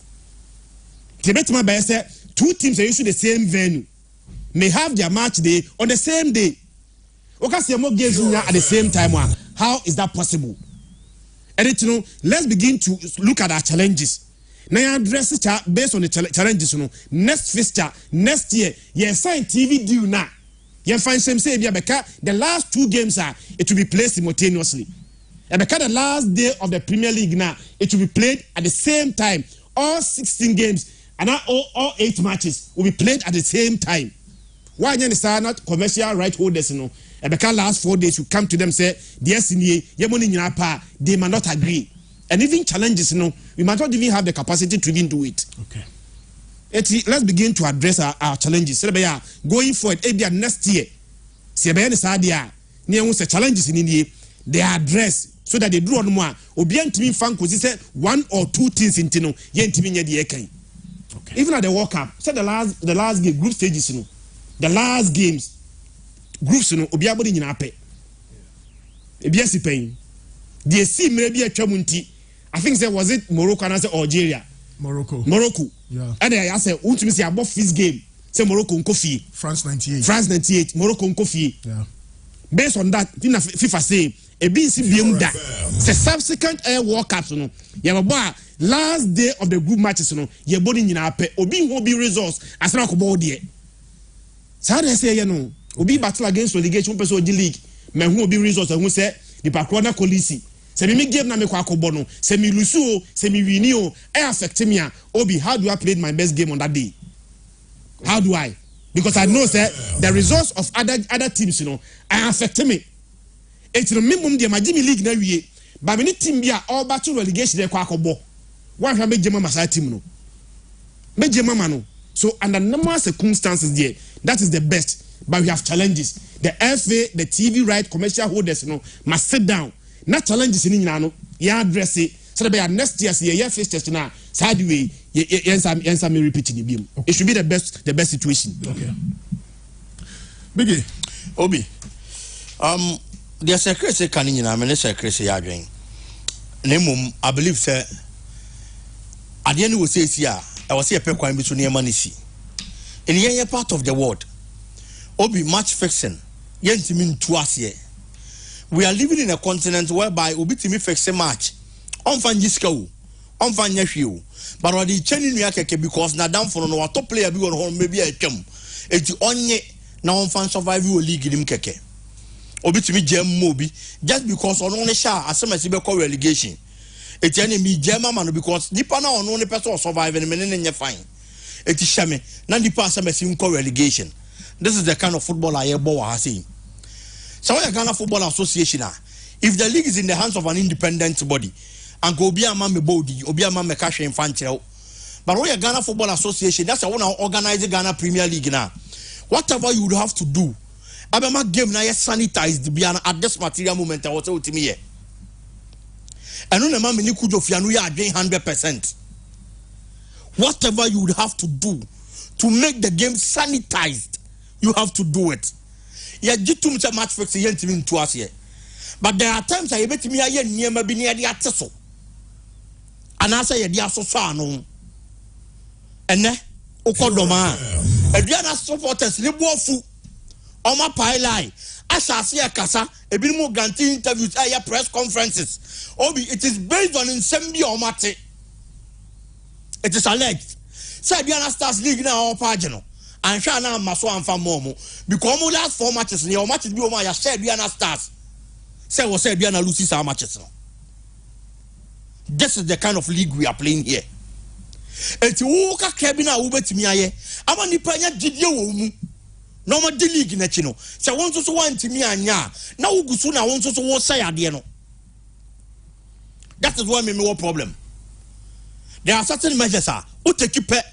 Tibetma by say 2 teams that issue the same venue may have their match day on the same day. Okay, see more games at the same time. How is that possible? And let's begin to look at our challenges. Now address it based on the challenges. Next fixture, next year, sign TV deal now. Find same say the last 2 games it will be played simultaneously. And because the last day of the Premier League now, it will be played at the same time. All 16 games and all 8 matches will be played at the same time. Why are not commercial right holders? No, and last 4 days you come to them say, yes, they might not agree, and even challenges. We might not even have the capacity to even do it. Okay. Let's begin to address our challenges. Going forward, next year, challenges in India, they are addressed so that they do on more. Obian to me, Franco, say 1 or 2 things in Tino, even at the World Cup, said the last game, group stages, the last games, groups, Obiabodi in Ape. Ebiasi pain. They see maybe a Chamunti. I think there was it Morocco and I said Algeria. Morocco. Yeah. And I said, want to see about this game. Say Morocco and Kofi. France 98. Morocco and Kofi. Yeah. Based on that, FIFA say a BC BM that the subsequent World Cups, last day of the group matches, your body in our pay, Obi will be resource as not about there. So they say, Obi battle against relegation person the league, men who will be resource and who say the Pakrona Colisi. Say me game na me kwa kobono, say me lusu, say me winio, affect me. Obi, how do I play my best game on that day? How do I? Because I know that the results of other teams, I affect me. It's the minimum the Majimi League na we. But many team be all battle relegation there kwa kobo. Why have make Jema Masai team no? Make Jema mano. So under normal circumstances there, that is the best. But we have challenges. The FA, the TV right, commercial holders, must sit down. Not challenges in Inano, ya address it. So that next year face test now. Sideway, yes, I'm repeating the beam. It should be the best situation. Okay. Biggie. Obi. The secretary canning I mean secretary again. Nemum, I believe sir. At the end we say here, I was here per between near Manisi. In the part of the world. Obi match fixing. Yent mean to us here. We are living in a continent whereby Obi Timi fix a match. On fan jisko, on fan yashu. But what the changing yakeke because na down for no top player be on home maybe a chum. It's only now on fan survive you league in him keke. Obi Timi gem mobi just because on only sha as some as relegation. It's enemy German because Nipa na on only person survive and men fine. It is shame. Nandi pass a relegation. This is the kind of football I have seen. So what Ghana Football Association if the league is in the hands of an independent body and go be a man me body or be a man me cash in fanchel. But what Ghana Football Association, that's the one who organize the Ghana Premier League now. Whatever you would have to do, Abema game now sanitized be at this material moment I was told to me here. And on the man you could of you are doing 100%. Whatever you would have to do to make the game sanitized, you have to do it. Yeah, get too much match fixing to us here. But there are times I bet me I near me near the atteso. And I say, dear Sosano. And then, Okodoma. A Diana supporters, Libofu. On my pile, I shall see a casa, a bit more guarantee interviews, press conferences. Obi, it is based on Insembi or Mate. It is alleged. Say Diana Stars League now, Pagino. And Shana Maso and Famomo. Because we last 4 matches, your matches be over, said Diana Stars. Say was said Diana loses our matches. This is the kind of league we are playing here. It's Woka Cabina Ubet Miaye. I'm on the Panya Gidio. No more league in Chino. So I want to want to me and ya. Now Gusuna wants to say Adiano. That is why me more problem. There are certain measures who take you pet.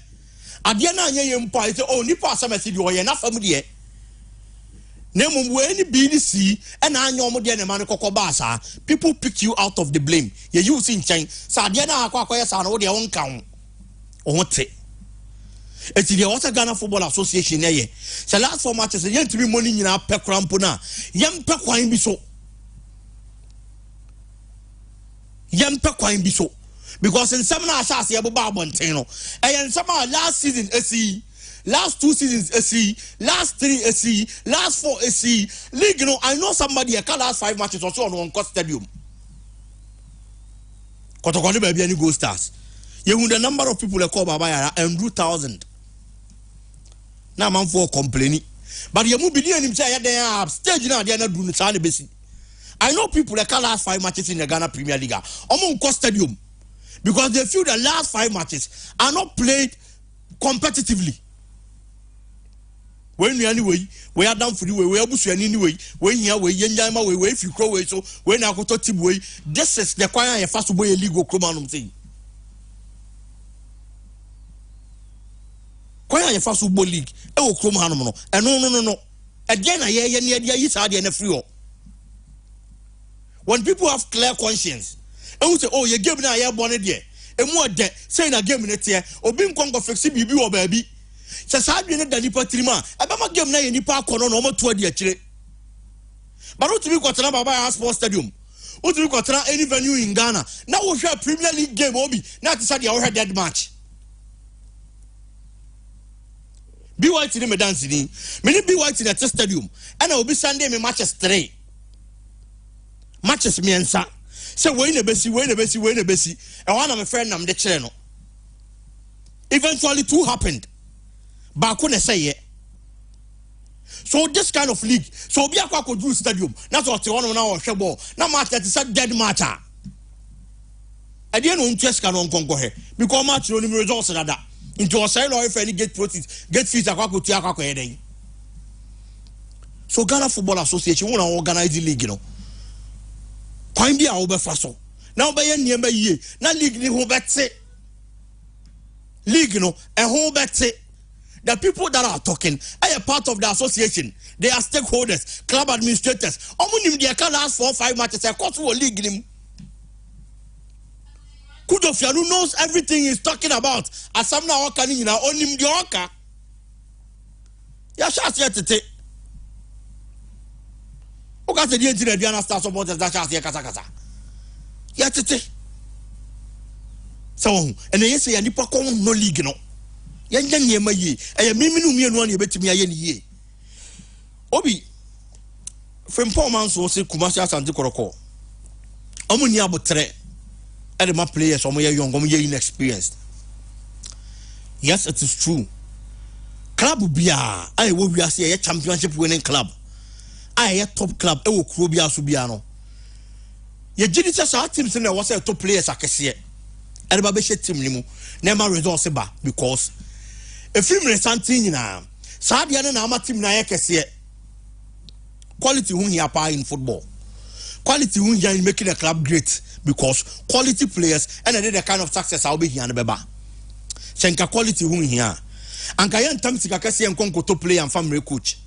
Adiana Yempa say, oh, Nipa Samasi, or enough family. Name when BDC and I know more than a man Basa. People pick you out of the blame. You're using change. Sadiana Aquaquas and all their own count. Or what? It's the Water Ghana Football Association. So last 4 matches, yet to be money in our pek rampuna. Yam Pequine be so. Yam Pequine be so. Because in some Nashas, you have a Barbantino. And in some last season, SC, last 2 seasons, SC, last 3 SC, last 4 SC, league, I know somebody a last 5 matches or so on one cost stadium. Kotokoni baby any Gold Stars. You the number of people that call Baba and 2,000. Now man for complaining. But you move billion him say they are stage now, they are not doing the basic. I know people that last 5 matches in the Ghana Premier League. Among cost stadium. Because they feel the last 5 matches are not played competitively. When you anyway, we are down for the way, we are bush anyway, when you are way, Yama way, if you crow away, so when I go to Tibway, this is the choir a fast way legal chromanum thing. Choir a fast football league, oh, chromanum, and no. Again, I hear is hard and a free. When people have clear conscience, and we say, oh, you gave me a born idea, and more debt, saying I gave me a tear, or being conquered flexible or baby. Says I didn't any patrima. I never gave me any park on almost 20 years. But what to be got another sports stadium? What to be got any venue in Ghana? Now we have Premier League game, Obi. Not to say you had that match. Be white in the dancing. Many be white in the stadium. And I will be Sunday me matches 3. Matches me and sa. So win the Bessie. And one of my friend I'm the channel. Eventually 2 happened. Bakune say it. So this kind of league, so be a quack do stadium. That's what you want now on ball. Now match that is a dead matter. I didn't just can on Congo here because match only results in that. Into a side or if any get proceeds, get fees a quack to Tiaco heading. So Ghana Football Association want to organize the league, you know. Quite be over faso. Now by any year, now league who bet say league, you know, and who bet say. The people that are talking are a part of the association. They are stakeholders, club administrators. Omunim they can last 4 or 5 matches. A court will league him. Kudofianu knows everything he's talking about. Asamna wakani na onim dioka. Ya shas yetete. Oka se di entire Diana Star supporters that shas kasa. Yetete. So and then say nipa kon no league no. Yanya nyema yi eye miminu mienu an yebetimi aye ni yi obi Frimpong man so se Kumasi Asante Koroko omu ni abotre e de ma players omu ye young omu ye inexperienced. Yes, it is true. Club bia aye wo wiase ye championship winning club aye top club e wo kuro bia so bia no ye gidi sa teams na wo say top players akese e de ba be she team ni mu na ma results ba because if you resent na Sadia na ama team na yekese quality who here pa in football. Quality who here in making a club great because quality players and the kind of success I'll be here and beba. Senka quality who here. Anka yan tam sika kase en konko to play and family coach.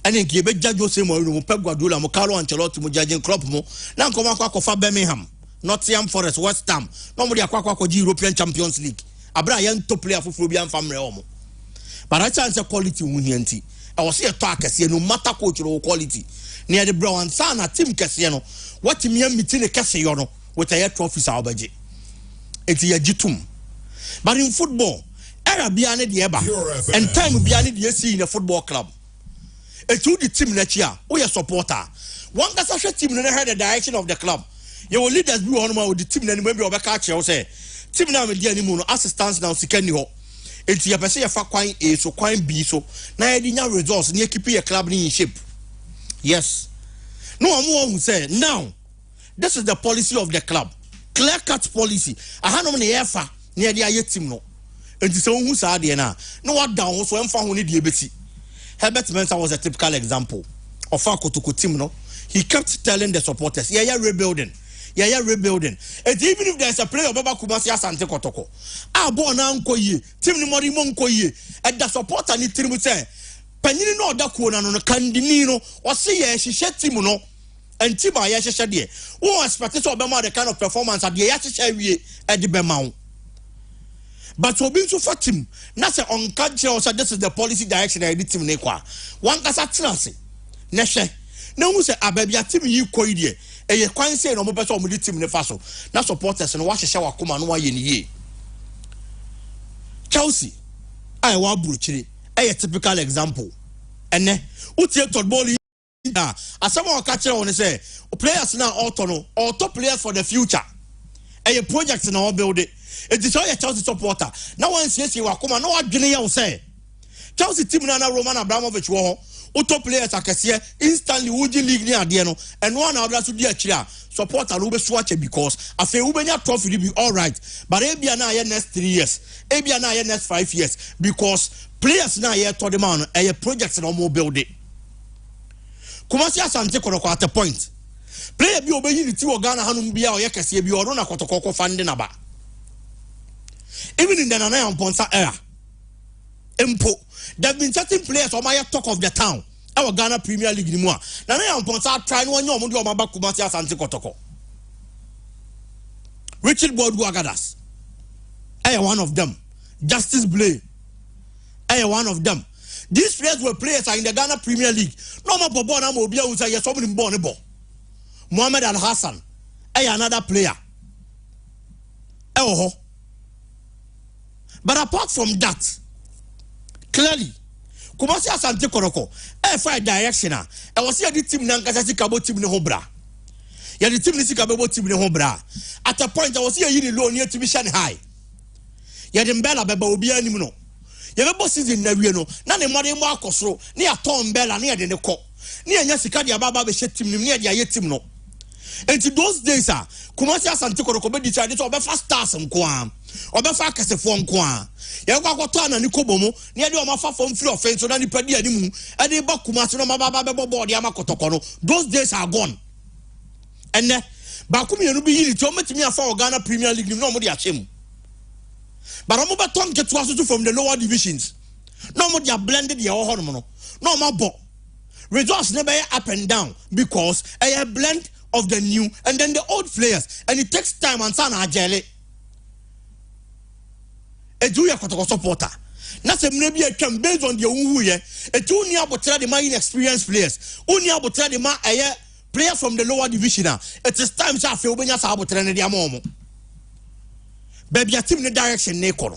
And then give judge Jose Mourinho, Pep Guardiola, Carlo Ancelotti, judging club mo. Na nkoma kwa fa Birmingham, Nottingham Forest, West Ham. Nobody akwa European Champions League. Abra yan to play for Flubian family omo. But I chance quality who here nti. I was here talk kese no matter coach or quality. Near the brown sana team kese no. What me meeting kese yo no with a trophies abaje. Eti ya jitum. But in football, era biane the eba and time biane the see in a football club. Etu the team na chia, we a supporter. One kasa team na head the direction of the club. You will leaders be on with the team na maybe obeka che say. Team na me dia ni mu no assistance now sikani ho. Enti ya pese ya fa kwan A so kwan B so na ya di nya results na keep your club in shape. Yes. No amu say now this is the policy of the club. Clear cut policy. Ahanom na ya fa na ya di aye team no. Enti se hu sa de na no what down so emfa ho ne de ebeti. Herbert Mensah was a typical example of our Kotoko team no. He kept telling the supporters, yeah, rebuilding. Yeah, rebuilding. And even if there's a player Baba Kumasi Asante Kotoko, born unko ye, team ni mori monko ye, and the supporter ni team say, Panini no da kuona no kandinino, or see ye she shed team no, and Tiba Yasha de. Who expected to Obama the kind of performance at the Yasha at the Bemau. But for being so fat team, that's an unconscious, this is the policy direction I did team Nekwa. One Casatrancy. Neshe. No one say Ababia team you coidie. A ye quite say no more person with team in the faso. Now supporters and wash a shower come and why ye. Chelsea. I want Bruchiri. A typical example. And then what's your top ball? As someone catcher on say players now or top players for the future. A project in our building. It is all a Chelsea supporter. Now one says you are come and no one say Chelsea team na Roman Abramovich auto players akese instantly wuji league ni ade no and one other so di akira support and ube swatch because afa ubenya trophy be all right but ebia na ye next 3 years ebia na ye next 5 years because players na ye to the man a project no more build it Kumasi Asante Koroko at a point player bi obeyi ni ti wo Ghana hanum bia o ye kese bi o na kotokoko fande na ba even in the Nana Ponsa era Empo there have been certain players on my talk of the town our Ghana Premier League ni mo Nana Ponsa try no onye omo ba Kumasi Asante Kotoko Richard Bodu Agadas one of them Justice Blay one of them. These players were players in the Ghana Premier League. No more Bobo na mo bia usa yes somebody born bo. Mohamed Al Hassan another player. But apart from that, clearly, Kumasi Asante Koroko, five directioner. I was here the team Nankasi Kabo team ne hobra. Ya the team Nisi Kabo team ne hobra. At a point I was here in low near to be Shanghai. Ya the Mbella Beba Obi animal. You have season na we no na ne mode mo akosoro na ya Tom Bella na ya de ne ko na ya nya sika de ababa be team nim na ya de aye team no enti those days Kumasi Asante Koroko be decide to obefa stars nko a obefa kasefo nko a ya kwa kwato na ni kobomo na ya de o mafa from free offense na ni padi animu e de ba Kumasi no mababa be board ya makotoko no those days are gone and ba kumienu bi yiri to metimi afa Ghana Premier League no mo de achem. But I'm about to get from the lower divisions. No more they are blended your hormone. No more bo. Results never up and down because a blend of the new and then the old players, and it takes time and sana jelly. A junior supporter. Nothing maybe I can based on the Uye, a junior but the my inexperienced players. Only about the ma a player from the lower division. It is time to feel when you are about the baby a team in the direction ne kono.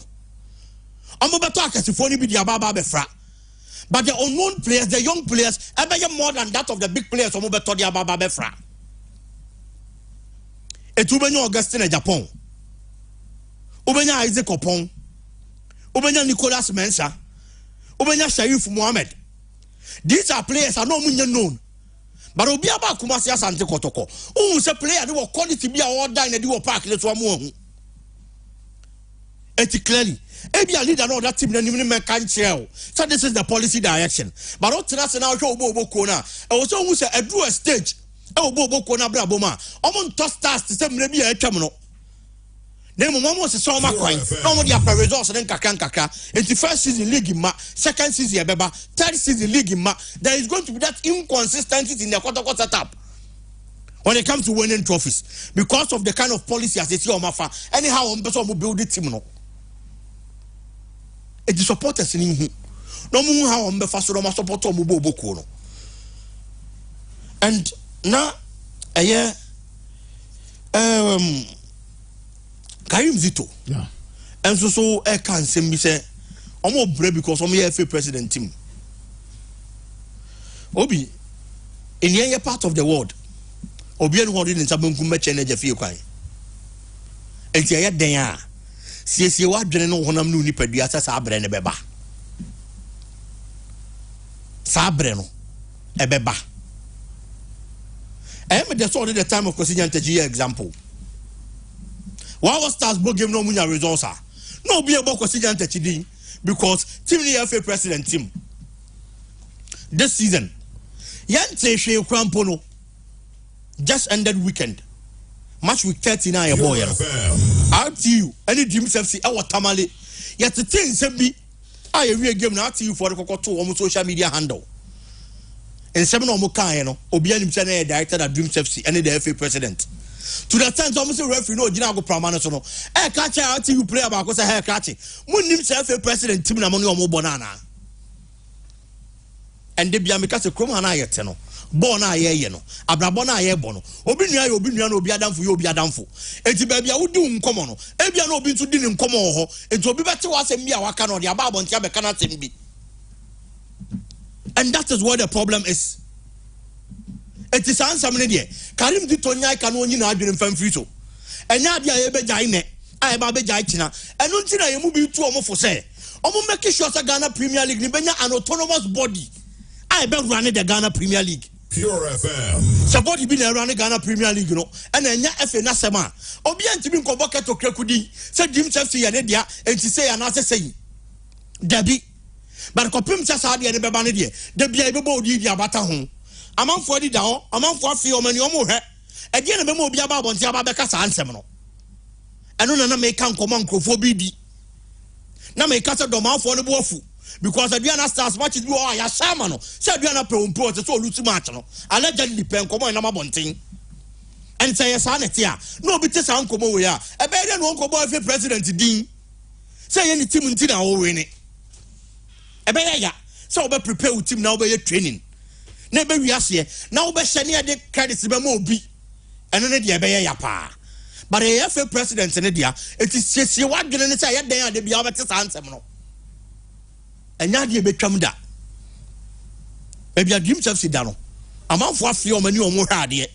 Omo beto akasifo ni bi dia baba be fra. But the unknown players, the young players, ebe more than that of the big players omo beto dia baba be fra. Etubenya Augustine Japan. Ubenya Isaac Opon. Ubenya Nicholas Mensah. Ubenya Sharif Mohammed. These are players are not known. But obi aba Kumasi Asante Kotoko. Who say player they were quality be all down in the park let's one more. Clearly, maybe a leader know that team na nimni men can tell. So this is the policy direction. But what tell us now show Bobo Kona. I was almost a drew a stage. Bobo Kona Braboma. Among toss stars to say maybe a terminal. Then almost a summer coin. No more the results and then kaka. It's the first season league in ma, second season beba, third season league in ma. There is going to be that inconsistency in the quarter setup. When it comes to winning trophies, because of the kind of policy as it's your mafa, anyhow, on person will build the team no. It is supporters in him. No more how on the first Roma support on Mubo Bokono. And now a year Karim Zito. Yeah. And so I can say me say I'm more brave because I'm here for president team. Obi in any part of the world. Obi and one in Sabunku match energy for you. And say ya si wa dwene no honam no nipadua sa abre ne beba sa abre no e beba me dey so the time of Kosinya Ntaji example why was stars bo game no munya results no be about Kosinya Ntaji because team the FA president team this season yante hwe krampo no just ended weekend match week 39 your boy out to you any dreams FC our tamale yet the thing say be I we game now to you for the kokoto on social media handle and seven no kan no obi anim say na director that dreams FC and the FA president to the time almost referee no gina go pramano so no e catch out you player ba ko say he catch munnim say FA president team na mo ne o mo bonana and de bia me ka say krom na yete no born na ye no abrabo na ye bo no obi nua na obi adamfo ye obi adamfo enti ba bia wodi nkomo no e bia na obi ntu di ne nkomo ho enti obi bete wasem bia waka no de aba abontia be kana tem bi and that is what the problem is. It is answer me there Karim di tonya ka no nyina adwene mfam free so enya bia ye be jai ne ai ba be jai kina eno ntina ye mu bi tu omo fo say omo make sure say Ghana Premier League ni benya an autonomous body I be running the Ghana Premier League. Pure FM. Support you be running Ghana Premier League, you know. And then FA Nasema. Obi antimi nkoboke to krekudi. Say Jim Chelsea ya dia and to say anase say. Debi. But kopim cha sa de ne beba ne de. De bia ibebo odi dia bata ho. Amanfo di da ho, amanfo afi o mani o mo hwe. E de ne be mo obi aba abonti aba be kasa ansem no. Eno na me kan komo nkrofo bi di. Na me kasa do manfo ne bo afu. Because Adriana stars matches be all ya shama no. Say Adriana pro so lose match no. Allegedly pen komo na mabontin. And say yes anetia. No bi tesa nkomo we ya. E be dey no nkomo afi president din. Say any team ntina wo we ni. E be ya. So we prepare with team now be training. Na be wiase. Na we be hye ne de credits be ma obi. Eno ne de be ya pa. But the FA president ne dia it is sie wadwene ne say ya den ade bia obete sansem no. Enya de betwam da. E bia Dream Chelsea da no. Amanfo afi o mani o mo hwa ade.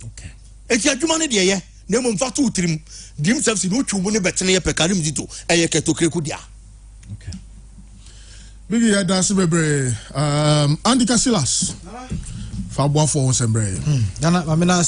Okay. E ti adwuma ne de ye na mo mfa to utrim. Dream Chelsea no twu mu ne betene ye pekarim dito. E ye ketokreku dia. Okay. Big ya dance bebre Andy Casillas. Fa boa for on sembre. Nana, I'm not